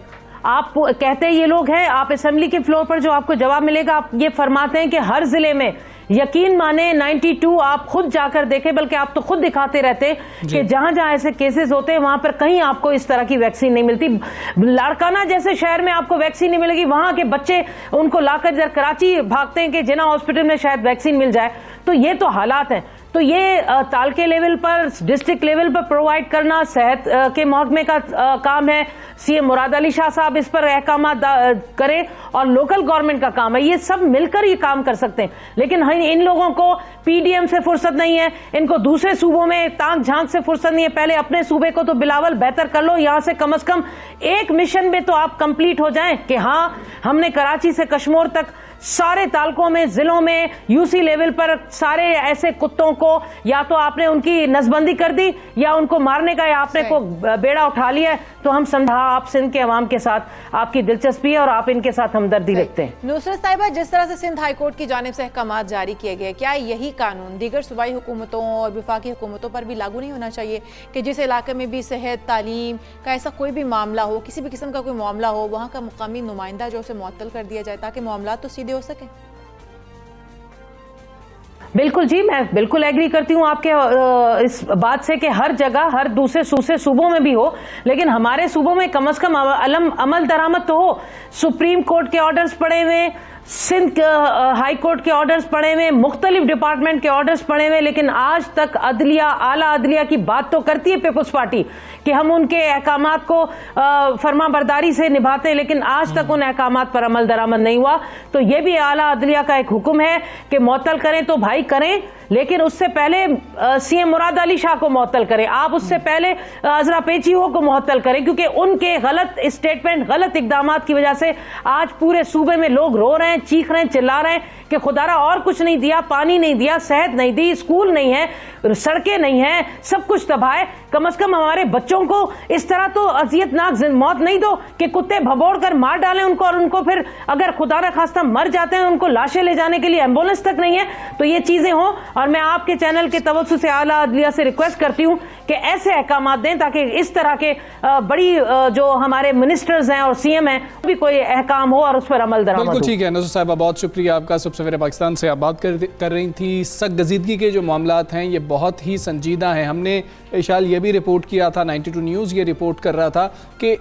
آپ کہتے یہ لوگ ہیں, آپ اسمبلی کے فلور پر جو آپ کو جواب ملے گا آپ یہ فرماتے ہیں کہ ہر ضلع میں, یقین مانے 92 آپ خود جا کر دیکھیں, بلکہ آپ تو خود دکھاتے رہتے کہ جہاں جہاں ایسے کیسز ہوتے ہیں وہاں پر کہیں آپ کو اس طرح کی ویکسین نہیں ملتی. لاڑکانہ جیسے شہر میں آپ کو ویکسین نہیں ملے گی, وہاں کے بچے ان کو لا کر ادھر کراچی بھاگتے ہیں کہ جناح ہاسپٹل میں شاید ویکسین مل جائے. تو یہ تو حالات ہیں. تو یہ تعلقے لیول پر, ڈسٹرکٹ لیول پر پرووائڈ کرنا صحت کے محکمے کا کام ہے. CM مراد علی شاہ صاحب اس پر احکامات کریں اور لوکل گورنمنٹ کا کام ہے. یہ سب مل کر یہ کام کر سکتے ہیں, لیکن ان لوگوں کو PDM سے فرصت نہیں ہے, ان کو دوسرے صوبوں میں تانک جھانک سے فرصت نہیں ہے. پہلے اپنے صوبے کو تو بلاول بہتر کر لو, یہاں سے کم از کم ایک مشن میں تو آپ کمپلیٹ ہو جائیں کہ ہاں ہم نے کراچی سے کشمور تک سارے تعلقوں میں, ضلعوں میں, UC لیول پر سارے ایسے کتوں کو یا تو آپ نے ان کی نسبندی کر دی یا ان کو مارنے کا یا آپ نے کو بیڑا اٹھا لیا. تو ہم سمجھا آپ سندھ کے عوام کے ساتھ آپ کی دلچسپی ہے اور آپ ان کے ساتھ ہمدردی رکھتے ہیں. نصرت صاحبہ, جس طرح سے سندھ ہائی کورٹ کی جانب سے احکامات جاری کیے گئے, کیا یہی قانون دیگر صوبائی حکومتوں اور وفاقی حکومتوں پر بھی لاگو نہیں ہونا چاہیے کہ جس علاقے میں بھی صحت, تعلیم کا ایسا کوئی بھی معاملہ ہو, کسی بھی قسم کا کوئی معاملہ ہو, وہاں کا مقامی نمائندہ جو اسے معطل کر دیا جائے تاکہ معاملات تو سیدھے ہو سکیں؟ بالکل جی, میں بالکل ایگری کرتی ہوں آپ کے اس بات سے کہ ہر جگہ ہر دوسرے صوبوں میں بھی ہو, لیکن ہمارے صوبوں میں کم از کم عمل درآمد تو ہو. سپریم کورٹ کے آرڈرز پڑے ہوئے, سندھ ہائی کورٹ کے آرڈرز پڑے ہوئے, مختلف ڈپارٹمنٹ کے آرڈرز پڑے ہوئے, لیکن آج تک عدلیہ, اعلیٰ عدلیہ کی بات تو کرتی ہے پیپلز پارٹی کہ ہم ان کے احکامات کو فرما برداری سے نبھاتے ہیں, لیکن آج تک ان احکامات پر عمل درآمد نہیں ہوا. تو یہ بھی اعلیٰ عدلیہ کا ایک حکم ہے کہ معطل کریں تو بھائی کریں, لیکن اس سے پہلے CM مراد علی شاہ کو معطل کریں, آپ اس سے پہلے عذرا پیچیہو کو معطل کریں, کیونکہ ان کے غلط اسٹیٹمنٹ, غلط اقدامات کی وجہ سے آج پورے صوبے میں لوگ رو رہے ہیں, چیخ رہے ہیں, چلا رہے ہیں کہ خدا را اور کچھ نہیں دیا, پانی نہیں دیا, صحت نہیں دی, اسکول نہیں ہے, سڑکیں نہیں ہیں, سب کچھ تباہ ہے. کم از کم ہمارے بچوں کو اس طرح تو اذیت ناک موت نہیں دو کہ کتے بھبوڑ کر مار ڈالیں ان کو, اور ان کو پھر اگر خدا نہ خواستہ مر جاتے ہیں ان کو لاشیں لے جانے کے لیے ایمبولینس تک نہیں ہے. تو یہ چیزیں ہوں, اور میں آپ کے چینل کے توسط سے اعلیٰ عدلیہ سے ریکویسٹ کرتی ہوں کہ ایسے احکامات دیں تاکہ اس طرح کے بڑی جو ہمارے منسٹرز ہیں اور CM ہیں بھی کوئی احکام ہو اور اس پر عمل درآمد ہو. بالکل ٹھیک ہے نصرت صاحبہ, بہت شکریہ آپ کا. سب سویرے پاکستان سے آپ بات کر رہی تھی. سگ گزیدگی کے جو معاملات ہیں یہ بہت ہی سنجیدہ ہیں. ہم نے اشال یہ بھی رپورٹ کیا تھا, 92 نیوز یہ رپورٹ کر رہا تھا کہ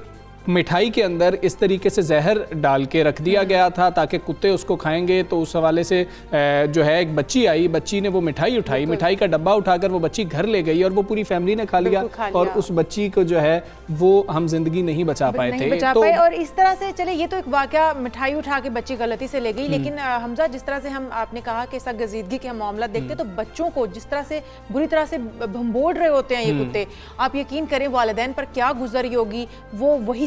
مٹھائی کے اندر اس طریقے سے زہر ڈال کے رکھ دیا گیا تھا تاکہ کتے اس کو کھائیں گے. تو اس حوالے سے جو ہے ایک بچی آئی, بچی نے وہ مٹھائی اٹھائی, مٹھائی کا ڈبہ اٹھا کر وہ بچی گھر لے گئی اور وہ پوری فیملی نے کھا لیا, اور اس بچی کو جو ہے وہ ہم زندگی نہیں بچا پائے تھے. اور اس طرح سے چلے یہ تو ایک واقعہ, مٹھائی اٹھا کے بچی غلطی سے لے گئی, لیکن حمزہ جس طرح سے آپ نے کہا کہ سگ گزیدگی کے ہم معاملات دیکھتے تو بچوں کو جس طرح سے بری طرح سے بھنبوڑ رہے ہوتے ہیں یہ کتے, آپ یقین کریں والدین پر کیا گزری ہوگی وہ وہی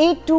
8 to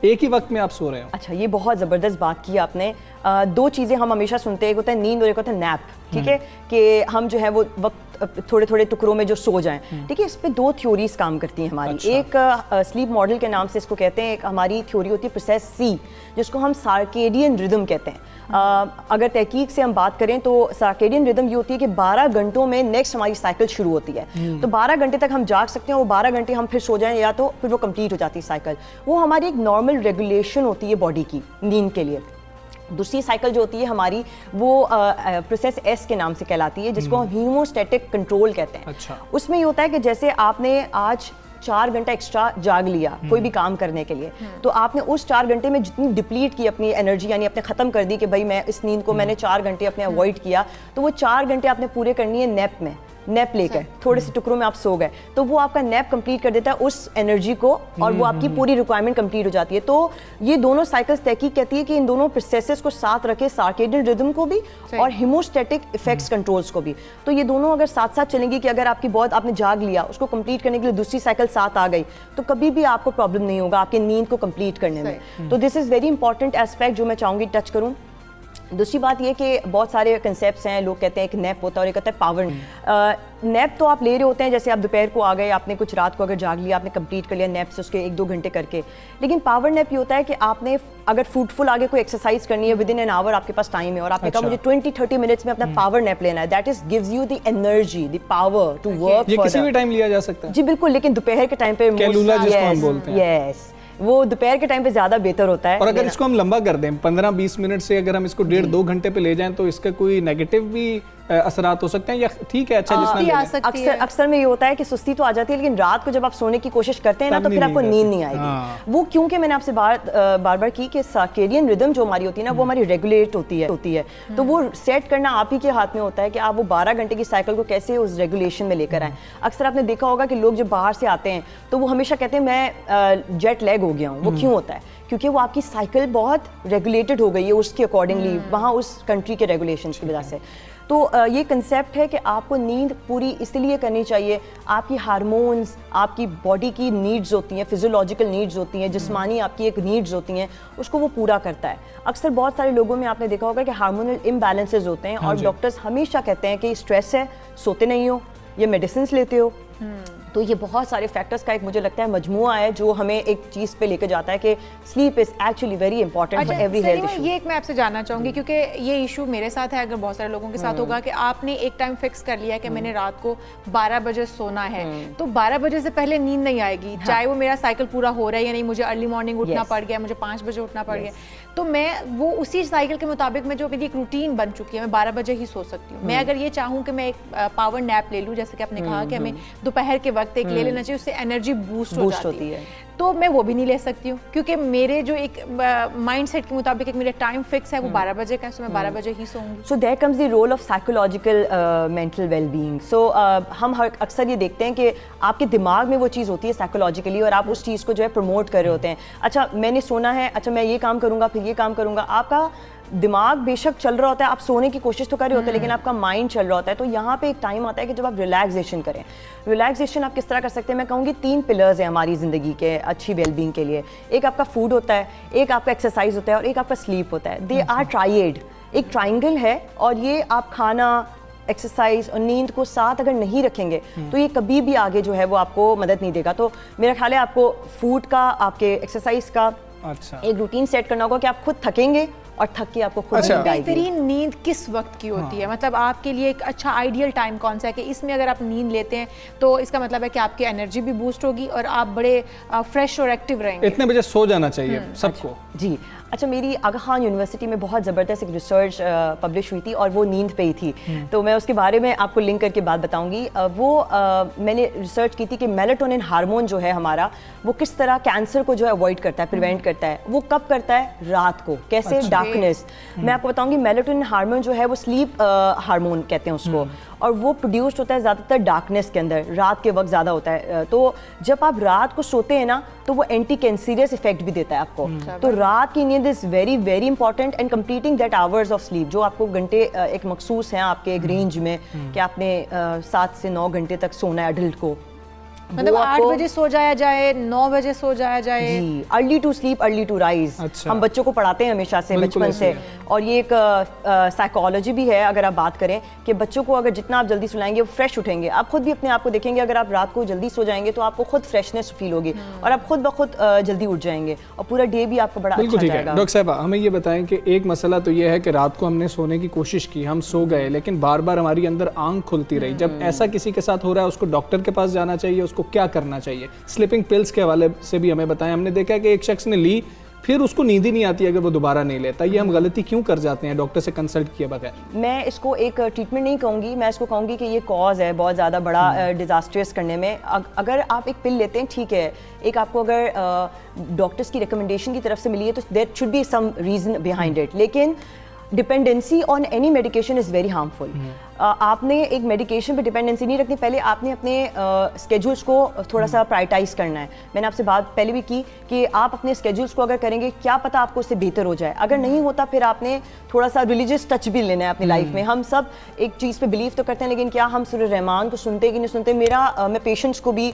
ایک ہی وقت میں آپ سو رہے ہو؟ اچھا یہ بہت زبردست بات کی آپ نے. دو چیزیں ہم ہمیشہ سنتے ہیں, ایک ہوتا ہے نیند اور ایک ہوتا ہے نیپ, ٹھیک ہے, کہ ہم جو ہے وہ وقت تھوڑے تھوڑے ٹکڑوں میں جو سو جائیں, ٹھیک ہے. اس پہ دو تھیوریز کام کرتی ہیں ہماری. ایک سلیپ ماڈل کے نام سے اس کو کہتے ہیں, ایک ہماری تھیوری ہوتی ہے پروسیس سی, جس کو ہم سارکیڈین ردم کہتے ہیں. اگر تحقیق سے ہم بات کریں تو سارکیڈین ردم یہ ہوتی ہے کہ 12 گھنٹوں میں نیکسٹ ہماری سائیکل شروع ہوتی ہے. تو 12 گھنٹے تک ہم جاگ سکتے ہیں, وہ 12 گھنٹے ہم پھر سو جائیں یا تو پھر وہ کمپلیٹ ہو جاتی ہے سائیکل. وہ ہماری ایک نارمل ریگولیشن ہوتی ہے باڈی کی نیند کے لیے. دوسری سائیکل جو ہوتی ہے ہماری وہ پروسیس ایس کے نام سے کہلاتی ہے, جس کو ہم ہیموسٹیٹک کنٹرول کہتے ہیں. اس میں یہ ہوتا ہے کہ جیسے آپ نے آج 4 گھنٹہ ایکسٹرا جاگ لیا کوئی بھی کام کرنے کے لیے, تو آپ نے اس 4 گھنٹے میں جتنی ڈپلیٹ کی اپنی انرجی, یعنی اپنے ختم کر دی کہ بھائی میں اس نیند کو میں نے 4 گھنٹے اپنے اوائڈ کیا, تو وہ 4 گھنٹے آپ نے پورے کرنی ہے نیپ میں, نیپ لے کر تھوڑے سے ٹکڑوں میں آپ سو گئے, تو وہ آپ کا نیپ کمپلیٹ کر دیتا ہے اس انرجی کو, اور وہ آپ کی پوری ریکوائرمنٹ کمپلیٹ ہو جاتی ہے. تو یہ دونوں سائیکلز تحقیق کہتی ہے کہ ان دونوں پروسیسز کو ساتھ رکھے, سارکیڈین ردم کو بھی اور ہیموسٹیٹک ایفیکٹس کنٹرولز کو بھی. تو یہ دونوں اگر ساتھ ساتھ چلیں گی کہ اگر آپ کی بہت آپ نے جاگ لیا, اس کو کمپلیٹ کرنے کے لیے دوسری سائیکل ساتھ آ گئی, تو کبھی بھی آپ کو پرابلم نہیں ہوگا آپ کی نیند کو کمپلیٹ کرنے میں. تو دس از ویری انپارٹنٹ ایسپیکٹ جو میں چاہوں گی ٹچ کروں. دوسری بات یہ کہ بہت سارے کنسیپٹس ہیں, لوگ کہتے ہیں ایک نیپ ہوتا ہے اور ایک ہوتا ہے پاور نیپ. تو آپ لے رہے ہوتے ہیں جیسے آپ دوپہر کو آ گئے, آپ نے کچھ رات کو اگر جاگ لیا, آپ نے کمپلیٹ کر لیا نیپ سے اس کے 1-2 گھنٹے کر کے. لیکن پاور نیپ یہ ہوتا ہے کہ آپ نے اگر فروٹفل آگے کوئی ایکسرسائز کرنی ہے ود ان این آور آپ کے پاس ٹائم ہے, اور آپ نے کہا مجھے 20-30 منٹس میں اپنا پاور نیپ لینا ہے, that is gives you the energy, the power to work. یہ کسی بھی ٹائم لیا جا سکتا ہے؟ جی بالکل, لیکن دوپہر کے ٹائم پہ کیلولا جس کو ہم بولتے ہیں, یس, وہ دوپہر کے ٹائم پہ زیادہ بہتر ہوتا ہے. اور اگر اس کو ہم لمبا کر دیں 15-20 منٹ سے, اگر ہم اس کو 1.5-2 گھنٹے پہ لے جائیں, تو اس کا کوئی نیگیٹو بھی اثرات ہو سکتے ہیں یا ٹھیک ہے اچھا جتنا لے؟ اکثر میں یہ ہوتا ہے کہ سستی تو آ جاتی ہے, لیکن رات کو جب آپ سونے کی کوشش کرتے ہیں نا, تو پھر آپ کو نیند نہیں آئے گی. وہ کیونکہ میں نے آپ سے بار بار کی کہ سارکیڈین ردم جو ہماری ہوتی ہے نا, وہ ہماری ریگولیٹ ہوتی ہے. تو وہ سیٹ کرنا آپ ہی کے ہاتھ میں ہوتا ہے کہ آپ وہ 12 گھنٹے کی سائیکل کو کیسے اس ریگولیشن میں لے کر آئیں. اکثر آپ نے دیکھا ہوگا کہ لوگ جب باہر سے آتے ہیں تو وہ ہمیشہ کہتے ہیں میں جیٹ لیگ ہو گیا ہوں. وہ کیوں ہوتا ہے؟ کیونکہ وہ آپ کی سائیکل بہت ریگولیٹڈ ہو گئی ہے اس کے اکارڈنگلی, وہاں اس کنٹری کے ریگولیشنس کی وجہ سے. تو یہ کنسیپٹ ہے کہ آپ کو نیند پوری اس لیے کرنی چاہیے, آپ کی ہارمونز, آپ کی باڈی کی نیڈز ہوتی ہیں, فزیولوجیکل نیڈز ہوتی ہیں, جسمانی آپ کی ایک نیڈز ہوتی ہیں, اس کو وہ پورا کرتا ہے. اکثر بہت سارے لوگوں میں آپ نے دیکھا ہوگا کہ ہارمونل امبیلنسز ہوتے ہیں, اور ڈاکٹرز ہمیشہ کہتے ہیں کہ اسٹریس ہے, سوتے نہیں ہو, یہ میڈیسنس لیتے ہو. تو یہ بہت سارے فیکٹرز کا ایک مجھے لگتا ہے مجموعہ ہے جو ہمیں ایک چیز پہ لے کے جاتا ہے کہ sleep is actually very important for every health issue. یہ ایک میں آپ سے جاننا چاہوں گی, کیونکہ یہ ایشو میرے ساتھ ہے, اگر بہت سارے لوگوں کے ساتھ ہوگا کہ آپ نے ایک ٹائم فکس کر لیا کہ میں نے رات کو 12 بجے سونا ہے, تو 12 بجے سے پہلے نیند نہیں آئے گی, چاہے وہ میرا سائیکل پورا ہو رہا ہے یا نہیں. مجھے ارلی مارننگ اٹھنا پڑ گیا, مجھے 5 بجے اٹھنا پڑ گیا, تو میں وہ اسی سائیکل کے مطابق میں جو میری ایک روٹین بن چکی ہے, میں 12 بجے ہی سو سکتی ہوں. میں اگر یہ چاہوں کہ میں ایک پاور نیپ لے لوں, جیسے کہ آپ نے کہا کہ ہمیں دوپہر کے وقت ایک لے لینا چاہیے, اس سے انرجی بوسٹ ہوتی ہے, تو میں وہ بھی نہیں لے سکتی ہوں, کیونکہ میرے جو ایک مائنڈ سیٹ کے مطابق ایک میرا ٹائم فکس ہے وہ 12 بجے کا ہے, سو میں 12 بجے ہی سوؤں گی. So there comes the role of psychological mental well being. So ہم اکثر یہ دیکھتے ہیں کہ آپ کے دماغ میں وہ چیز ہوتی ہے سائیکولوجیکلی, اور آپ اس چیز کو جو ہے پروموٹ کر رہے ہوتے ہیں. اچھا میں نے سونا ہے, اچھا میں یہ کام کروں گا, پھر یہ کام کروں گا. آپ کا دماغ بے شک چل رہا ہوتا ہے, آپ سونے کی کوشش تو کر رہے ہوتے ہیں, لیکن آپ کا مائنڈ چل رہا ہوتا ہے. تو یہاں پہ ایک ٹائم آتا ہے کہ جب آپ ریلیکسیشن کریں. ریلیکسیشن آپ کس طرح کر سکتے ہیں؟ میں کہوں گی 3 پلرز ہیں ہماری زندگی کے اچھی ویل بینگ کے لیے. ایک آپ کا فوڈ ہوتا ہے, ایک آپ کا ایکسرسائز ہوتا ہے, اور ایک آپ کا سلیپ ہوتا ہے. دے آر ٹرائیڈ, ایک ٹرائنگل ہے, اور یہ آپ کھانا, ایکسرسائز اور نیند کو ساتھ اگر نہیں رکھیں گے تو یہ کبھی بھی آگے جو ہے وہ آپ کو مدد نہیں دے گا. تو میرا خیال ہے آپ کو فوڈ کا, آپ کے ایکسرسائز کا ایک روٹین سیٹ کرنا ہوگا کہ آپ خود تھکیں گے اور تھک کے آپ کو خود نیند آئے گی. بہترین نیند کس وقت کی ہوتی ہے؟ مطلب آپ کے لیے ایک اچھا آئیڈیل ٹائم کون سا ہے کہ اس میں اگر آپ نیند لیتے ہیں تو اس کا مطلب ہے کہ آپ کی انرجی بھی بوسٹ ہوگی اور آپ بڑے فریش اور ایکٹیو رہیں گے؟ اتنے بجے سو جانا چاہیے سب کو. جی اچھا, میری آغا خان یونیورسٹی میں بہت زبردست ایک ریسرچ پبلش ہوئی تھی, اور وہ نیند پہ ہی تھی, تو میں اس کے بارے میں آپ کو لنک کر کے بات بتاؤں گی. وہ میں نے ریسرچ کی تھی کہ میلاٹونن ہارمون جو ہے ہمارا, وہ کس طرح کینسر کو جو ہے اوائڈ کرتا ہے, پریونٹ کرتا ہے. وہ کب کرتا ہے؟ رات کو. کیسے؟ ڈارکنیس. میں آپ کو بتاؤں گی میلاٹونن ہارمون جو ہے وہ سلیپ ہارمون کہتے ہیں اس کو, اور وہ پروڈیوسڈ ہوتا ہے زیادہ تر ڈارکنیس کے اندر, رات کے وقت زیادہ ہوتا ہے. تو جب آپ رات کو سوتے ہیں نا تو وہ اینٹی کینسریس افیکٹ بھی دیتا ہے آپ کو. تو رات کی نیند is very very important, and completing that hours of sleep, جو آپ کو گھنٹے ایک مخصوص ہیں آپ کے ایک رینج میں کہ آپ نے 7 سے 9 گھنٹے تک سونا ہے ایڈلٹ کو. مطلب 8 بجے سو جایا جائے, 9 بجے سو جایا جائے. جی, early to sleep early to rise. ہم بچوں کو پڑھاتے ہیں ہمیشہ سے بچپن سے, اور یہ ایک سائیکالوجی بھی ہے. اگر آپ بات کریں کہ بچوں کو اگر جتنا آپ جلدی سلائیں گے وہ فریش اٹھیں گے. آپ خود بھی اپنے آپ کو دیکھیں گے, اگر آپ رات کو جلدی سو جائیں گے تو آپ کو خود فریشنس فیل ہوگی اور آپ خود بخود جلدی اٹھ جائیں گے اور پورا ڈے بھی آپ کو بڑا اچھا جائے گا. ڈاکٹر صاحبہ ہمیں یہ بتائیں کہ ایک مسئلہ تو یہ ہے کہ رات کو ہم نے سونے کی کوشش کی, ہم سو گئے, لیکن بار بار ہماری اندر آنکھ کھلتی رہی. جب ایسا کسی کے ساتھ ہو رہا ہے اس کو ڈاکٹر کے پاس جانا چاہیے, اس کو کیا کرنا چاہیے؟ سلیپنگ پلز کے حوالے سے بھی ہمیں بتائیں. ہم نے دیکھا کہ ایک شخص نے لی پھر اس کو نیند ہی نہیں آتی اگر وہ دوبارہ نہیں لیتا. یہ ہم غلطی کیوں کر جاتے ہیں ڈاکٹر سے کنسلٹ کیے بغیر؟ میں اس کو ایک ٹریٹمنٹ نہیں کہوں گی, میں اس کو کہوں گی کہ یہ کاز ہے بہت زیادہ بڑا ڈیزاسٹرس کرنے میں. اگر آپ ایک پل لیتے ہیں ٹھیک ہے, ایک آپ کو اگر ڈاکٹرس کی ریکمنڈیشن کی طرف سے ملی ہے تو there should be some reason behind it, لیکن dependency on any medication is very harmful. آپ نے ایک میڈیکیشن پہ ڈپینڈنسی نہیں رکھنی, پہلے آپ نے اپنے اسکیجولس کو تھوڑا سا پرائرٹائز کرنا ہے. میں نے آپ سے بات پہلے بھی کی کہ آپ اپنے اسکیجولس کو اگر کریں گے کیا پتہ آپ کو اس سے بہتر ہو جائے. اگر نہیں ہوتا پھر آپ نے تھوڑا سا ریلیجیس ٹچ بھی لینا ہے اپنی لائف میں. ہم سب ایک چیز پہ بلیو تو کرتے ہیں, لیکن کیا ہم سورہ رحمان کو سنتے کہ نہیں سنتے؟ میں پیشنٹس کو بھی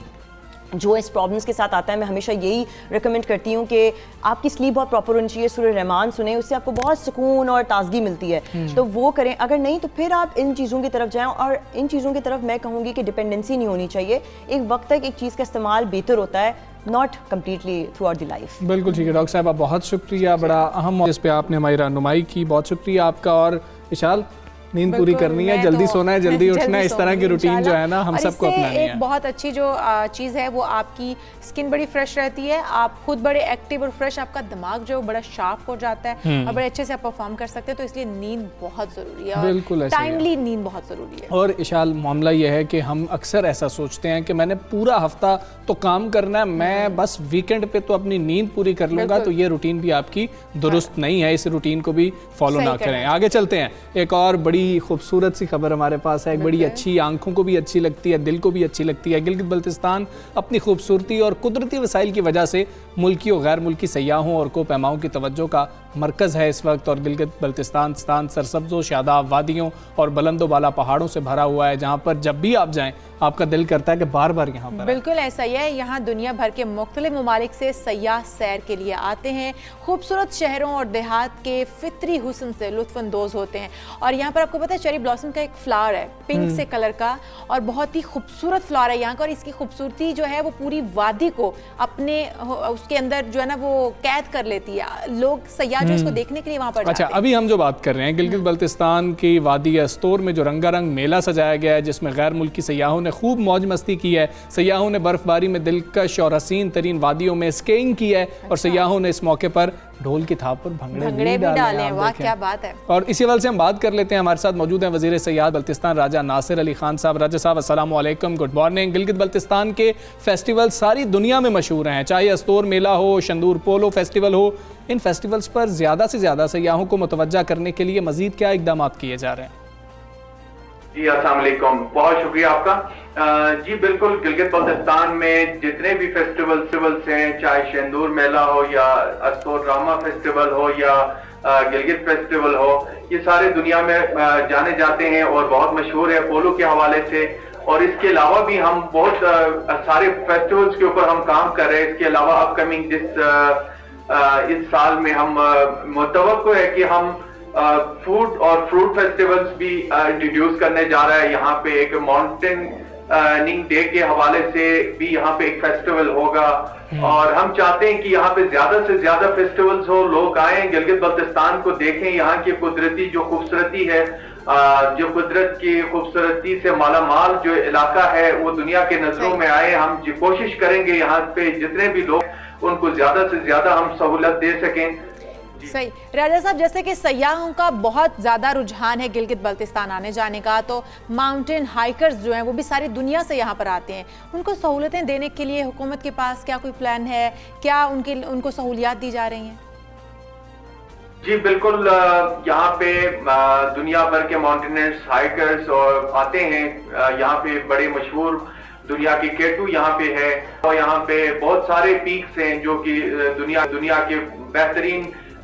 جو اس پرابلمس کے ساتھ آتا ہے میں ہمیشہ یہی ریکمینڈ کرتی ہوں کہ آپ کی سلیپ بہت پراپر ہونی چاہیے, سورہ رحمان سنیں, اس سے آپ کو بہت سکون اور تازگی ملتی ہے, تو وہ کریں. اگر نہیں تو پھر آپ ان چیزوں کی طرف جائیں, اور ان چیزوں کی طرف میں کہوں گی کہ ڈپینڈنسی نہیں ہونی چاہیے. ایک وقت تک ایک چیز کا استعمال بہتر ہوتا ہے, not completely through out the life. بالکل ٹھیک ہے ڈاکٹر صاحبہ, بہت شکریہ, بڑا اہم اس پہ آپ نے ہماری رہنمائی کی, بہت شکریہ آپ کا. اور اشال نیند پوری کرنی ہے, جلدی سونا ہے, جلدی اٹھنا ہے, اس طرح کی روٹین جو ہے نا ہم سب کو اپنانی ہے. ایک بہت اچھی جو چیز ہے وہ آپ کی اسکن بڑی فریش رہتی ہے, آپ خود بڑے ایکٹیو اور فریش, آپ کا دماغ جو بڑا شارپ ہو جاتا ہے اور بڑے اچھے سے آپ پرفارم کر سکتے ہیں. تو اس لیے نیند بہت ضروری ہے, بالکل ٹائملی نیند بہت ضروری ہے. اور اشال معاملہ یہ ہے کہ ہم اکثر ایسا سوچتے ہیں کہ میں نے پورا ہفتہ تو کام کرنا ہے, میں بس ویکینڈ پہ تو اپنی نیند پوری کر لوں گا. تو یہ روٹین بھی آپ کی درست نہیں ہے, اس روٹین کو بھی فالو نہ کریں. آگے چلتے ہیں, ایک اور بڑی خوبصورت سی خبر ہمارے پاس ہے, ایک بڑی اچھی, آنکھوں کو بھی اچھی لگتی ہے, دل کو بھی اچھی لگتی ہے. گلگت بلتستان اپنی خوبصورتی اور قدرتی وسائل کی وجہ سے ملکی و غیر ملکی سیاحوں اور کو پیماؤں کی توجہ کا مرکز ہے اس وقت. اور گلگت بلتستان سرسبز و شاداب وادیوں اور بلند و بالا پہاڑوں سے بھرا ہوا ہے, جہاں پر جب بھی آپ جائیں آپ کا دل کرتا ہے کہ بار بار یہاں پر. بالکل ایسا ہی ہے, یہاں دنیا بھر کے مختلف ممالک سے سیاح سیر کے لیے آتے ہیں, خوبصورت شہروں اور دیہات کے فطری حسن سے لطف اندوز ہوتے ہیں. اور یہاں پر آپ کو پتہ ہے چیری بلاسم کا ایک فلاور ہے پنک سے کلر کا, اور بہت ہی خوبصورت فلاور ہے یہاں کا, اور اس کی خوبصورتی جو ہے وہ پوری وادی کو اپنے اس کے اندر جو ہے نا وہ قید کر لیتی ہے. لوگ سیاح جو اس کو دیکھنے کے لیے وہاں پر جاتے ہیں. اچھا, ابھی ہم جو بات کر رہے ہیں گلگت بلتستان کی وادی استور میں جو رنگا رنگ میلہ سجایا گیا ہے, جس میں غیر ملکی سیاحوں نے خوب موج مستی کی ہے. سیاحوں نے برف باری میں دلکش اور حسین ترین وادیوں میں اسکیئنگ کی ہے, اور سیاحوں نے اس موقع پر ڈھول کی تھاپ پر بھنگڑے بھی ڈالے ہیں. واہ کیا بات ہے. اور اسی حوالے سے ہم بات کر لیتے ہیں, ہمارے ساتھ موجود ہیں وزیر سیاحت بلتستان راجہ ناصر علی خان صاحب. راجہ صاحب السلام علیکم, گڈ مارننگ. گلگت بلتستان کے فیسٹیول ساری دنیا میں مشہور ہیں, چاہے استور میلہ ہو, شندور پولو فیسٹیول ہو. ان فیسٹیولز پر زیادہ سے زیادہ سیاحوں کو متوجہ کرنے کے لیے مزید کیا اقدامات کیے جا رہے ہیں؟ جی السلام علیکم, بہت شکریہ آپ کا. جی بالکل, گلگت بلتستان میں جتنے بھی فیسٹیولز ہیں, چاہے شندور میلہ ہو یا استور راما فیسٹیول ہو یا گلگت فیسٹیول ہو, یہ سارے دنیا میں جانے جاتے ہیں اور بہت مشہور ہے پولو کے حوالے سے. اور اس کے علاوہ بھی ہم بہت سارے فیسٹیولز کے اوپر ہم کام کر رہے ہیں. اس کے علاوہ اپ کمنگ اس سال میں ہم متوقع ہے کہ ہم فوڈ اور فروٹ فیسٹیولز بھی انٹروڈیوس کرنے جا رہا ہے. یہاں پہ ایک ماؤنٹیننگ ڈے کے حوالے سے بھی یہاں پہ ایک فیسٹیول ہوگا, اور ہم چاہتے ہیں کہ یہاں پہ زیادہ سے زیادہ فیسٹیولز ہو, لوگ آئیں, گلگت بلتستان کو دیکھیں, یہاں کی قدرتی جو خوبصورتی ہے, جو قدرت کی خوبصورتی سے مالا مال جو علاقہ ہے وہ دنیا کے نظروں میں آئے. ہم کوشش کریں گے یہاں پہ جتنے بھی لوگ ان کو زیادہ سے زیادہ ہم سہولت دے سکیں. صحیح. راجہ صاحب, جیسے کہ سیاحوں کا بہت زیادہ رجحان ہے گلگت بلتستان آنے جانے کا, تو ماؤنٹین ہائیکرز جو ہیں وہ بھی ساری دنیا سے یہاں پر آتے ہیں. ان کو سہولتیں دینے کے لیے حکومت کے پاس کیا کوئی پلان ہے, کیا ان کو سہولیات دی جا رہی ہیں؟ جی بالکل, یہاں پہ دنیا بھر کے ماؤنٹینرز ہائیکرز آتے ہیں. یہاں پہ بڑے مشہور دنیا کی کیٹو یہاں پہ ہے, اور یہاں پہ بہت سارے پیکس ہیں جو کہ دنیا کے بہترین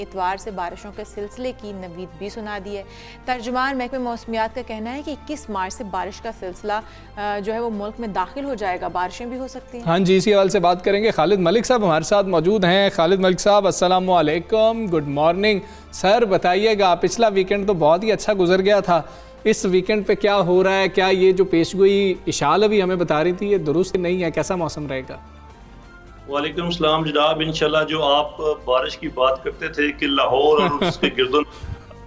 اتوار سے بارشوں کے سلسلے کی نوید بھی سنا دی ہے۔ ترجمان محکمہ موسمیات کا کہنا ہے کہ 21 مارچ سے بارش کا سلسلہ جو ہے وہ ملک میں داخل ہو جائے گا، بارشیں بھی ہو سکتی ہیں۔ ہاں جی، اسی حوالے سے بات کریں گے۔ خالد ملک صاحب ہمارے ساتھ موجود ہیں۔ خالد ملک صاحب السلام علیکم، گڈ مارننگ۔ سر بتائیے گا، پچھلا ویکنڈ تو بہت ہی اچھا گزر گیا تھا، اس ویکنڈ پہ کیا ہو رہا ہے؟ کیا یہ جو پیشگوئی اشال ابھی ہمیں بتا رہی تھی یہ درست نہیں ہے؟ کیسا موسم رہے گا؟ وعلیکم السلام جناب، انشاءاللہ جو آپ بارش کی بات کرتے تھے کہ لاہور اور اس کے گردوں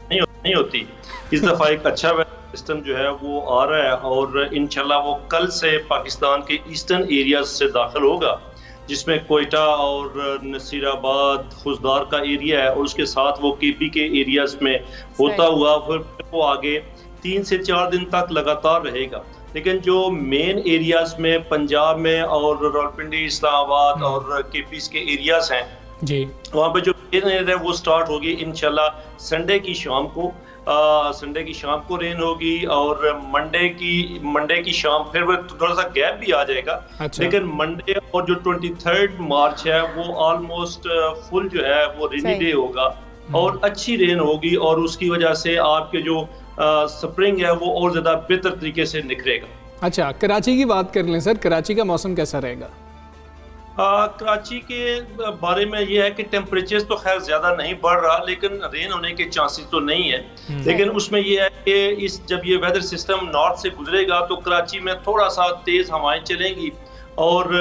نہیں ہوتی، اس دفعہ ایک اچھا سسٹم جو ہے وہ آ رہا ہے اور انشاءاللہ وہ کل سے پاکستان کے ایسٹرن ایریاز سے داخل ہوگا، جس میں کوئٹہ اور نصیر آباد خوزدار کا ایریا ہے اور اس کے ساتھ وہ کے پی کے ایریاز میں ہوتا ہوا پھر وہ آگے 3 سے 4 دن تک لگاتار رہے گا۔ لیکن جو مین ایریاز میں پنجاب میں اور راولپنڈی، اسلام آباد اور کے پیز کے ایریاز ہیں جی، وہاں پہ جو رین ہے وہ سٹارٹ ہوگی انشاءاللہ سنڈے کی شام کو رین ہوگی اور منڈے کی شام پھر وہ تھوڑا سا گیپ بھی آ جائے گا، لیکن منڈے اور جو 23 مارچ ہے وہ آلموسٹ فل جو ہے وہ رینی ڈے ہوگا اور اچھی رین ہوگی اور اس کی وجہ سے آپ کے جو سپرنگ ہے وہ اور زیادہ بہتر طریقے سے نکھرے گا۔ اچھا، کراچی کی بات کر لیں سر، کراچی کا موسم کیسا رہے گا؟ کراچی کے بارے میں یہ ہے کہ ٹیمپریچر تو خیر زیادہ نہیں بڑھ رہا لیکن رین ہونے کے چانسز تو نہیں ہے، لیکن اس میں یہ ہے کہ جب یہ ویدر سسٹم نارتھ سے گزرے گا تو کراچی میں تھوڑا سا تیز ہوائیں چلیں گی اور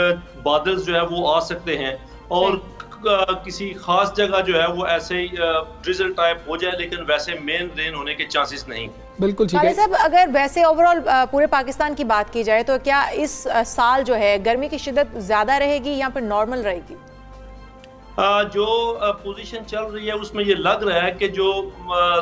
بادل جو ہے وہ آ سکتے ہیں اور کسی خاص جگہ جو ہے وہ ایسے ڈریزل ٹائپ ہو جائے، لیکن ویسے مین رین ہونے کے چانسز نہیں۔ بالکل ٹھیک ہے صاحب، اگر ویسے اوور آل پورے پاکستان کی بات کی جائے تو کیا اس سال جو ہے گرمی کی شدت زیادہ رہے گی یا پھر نارمل رہے گی؟ جو پوزیشن چل رہی ہے اس میں یہ لگ رہا ہے کہ جو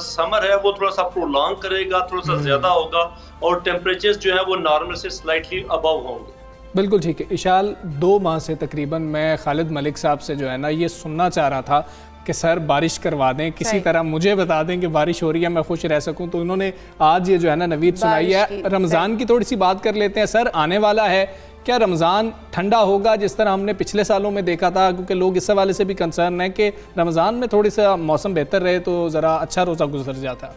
سمر ہے وہ تھوڑا سا پرولانگ کرے گا، تھوڑا سا زیادہ ہوگا اور ٹیمپریچر جو ہے وہ نارمل سے سلائٹلی ابو ہوں گے۔ بالکل ٹھیک ہے اشال، 2 ماہ سے تقریباً میں خالد ملک صاحب سے جو ہے نا یہ سننا چاہ رہا تھا کہ سر بارش کروا دیں، کسی طرح مجھے بتا دیں کہ بارش ہو رہی ہے میں خوش رہ سکوں، تو انہوں نے آج یہ جو ہے نا نوید سنائی ہے۔ رمضان کی تھوڑی سی بات کر لیتے ہیں سر، آنے والا ہے، کیا رمضان ٹھنڈا ہوگا جس طرح ہم نے پچھلے سالوں میں دیکھا تھا؟ کیونکہ لوگ اس حوالے سے بھی کنسرن ہے کہ رمضان میں تھوڑی سا موسم بہتر رہے تو ذرا اچھا روزہ گزر جاتا۔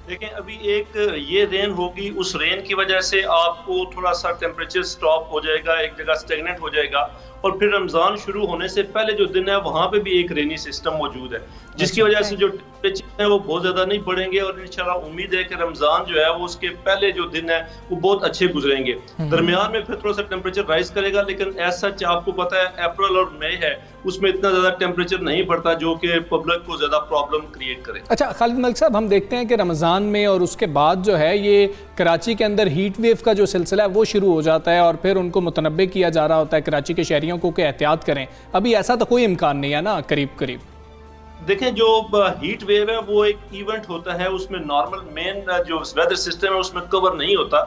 دیکھیں ابھی ایک یہ رین ہوگی، اس رین کی وجہ سے آپ کو تھوڑا سا ٹیمپریچر سٹاپ ہو جائے گا، ایک جگہ سٹیگنٹ ہو جائے گا اور پھر رمضان شروع ہونے سے پہلے جو دن ہے وہاں پہ بھی ایک رینی سسٹم موجود ہے جس کی وجہ سے جو ٹیمپریچر ہے وہ بہت زیادہ نہیں بڑھیں گے اور انشاءاللہ امید ہے کہ رمضان جو ہے وہ اس کے پہلے جو دن ہے وہ بہت اچھے گزریں گے۔ درمیان میں پھر تھوڑا سا ٹیمپریچر رائز کرے گا، لیکن ایسا آپ کو پتہ ہے اپریل اور مئی ہے اس میں اتنا زیادہ ٹیمپریچر نہیں بڑھتا جو کہ پبلک کو زیادہ پرابلم کریٹ کرے۔ اچھا خالد ملک صاحب، ہم دیکھتے ہیں کہ رمضان میں اور اس کے بعد جو ہے یہ کراچی کے اندر ہیٹ ویو کا جو سلسلہ ہے وہ شروع ہو جاتا ہے اور پھر ان کو متنبع کیا جا رہا ہوتا ہے کراچی کے شہریوں کو کہ احتیاط کریں، ابھی ایسا تو کوئی امکان نہیں ہے نا قریب؟ دیکھیں جو ہیٹ ویو ہے وہ ایک ایونٹ ہوتا ہے، اس میں نارمل مین جو ویدر سسٹم ہے اس میں کور نہیں ہوتا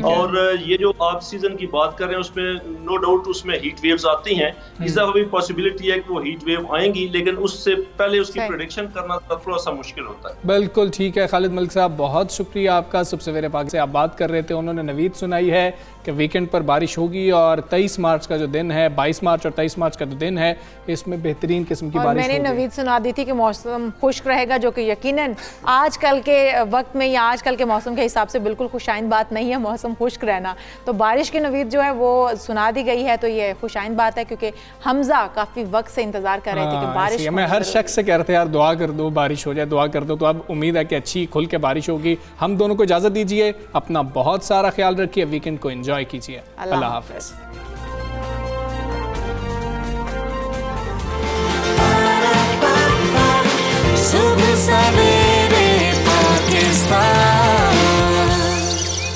اور یہ جو آپ سیزن کی بات کر رہے ہیں اس میں نو ڈاؤٹ اس میں ہیٹ ویوز آتی ہیں، اس دفعہ بھی پاسبلٹی ہے کہ وہ ہیٹ ویو آئیں گی لیکن اس سے پہلے اس کی پریڈکشن کرنا تھوڑا سا مشکل ہوتا ہے۔ بالکل ٹھیک ہے خالد ملک صاحب، بہت شکریہ آپ کا۔ صبح سویرے پاک سے آپ بات کر رہے تھے، انہوں نے نوید سنائی ہے کہ ویکنڈ پر بارش ہوگی اور 23 مارچ کا جو دن ہے، 22 مارچ اور 23 مارچ کا جو دن ہے اس میں بہترین قسم کی بارش ہوگی۔ میں نے نوید سنا دی تھی کہ موسم خشک رہے گا، جو کہ یقیناً آج کل کے وقت میں یا آج کل کے موسم کے حساب سے بالکل خوش آئند بات نہیں ہے موسم خشک رہنا، تو بارش کی نوید جو ہے وہ سنا دی گئی ہے تو یہ خوش آئند بات ہے کیونکہ حمزہ کافی وقت سے انتظار کر رہے تھے کہ بارش، میں ہر شخص سے کہہ رہے تھے یار دعا کر دو بارش ہو جائے، دعا کر دو، تو اب امید ہے کہ اچھی کھل کے بارش ہوگی۔ ہم دونوں کو اجازت دیجیے، اپنا بہت سارا خیال رکھیے، ویکنڈ کو انجوائے کیجیے، اللہ حافظ۔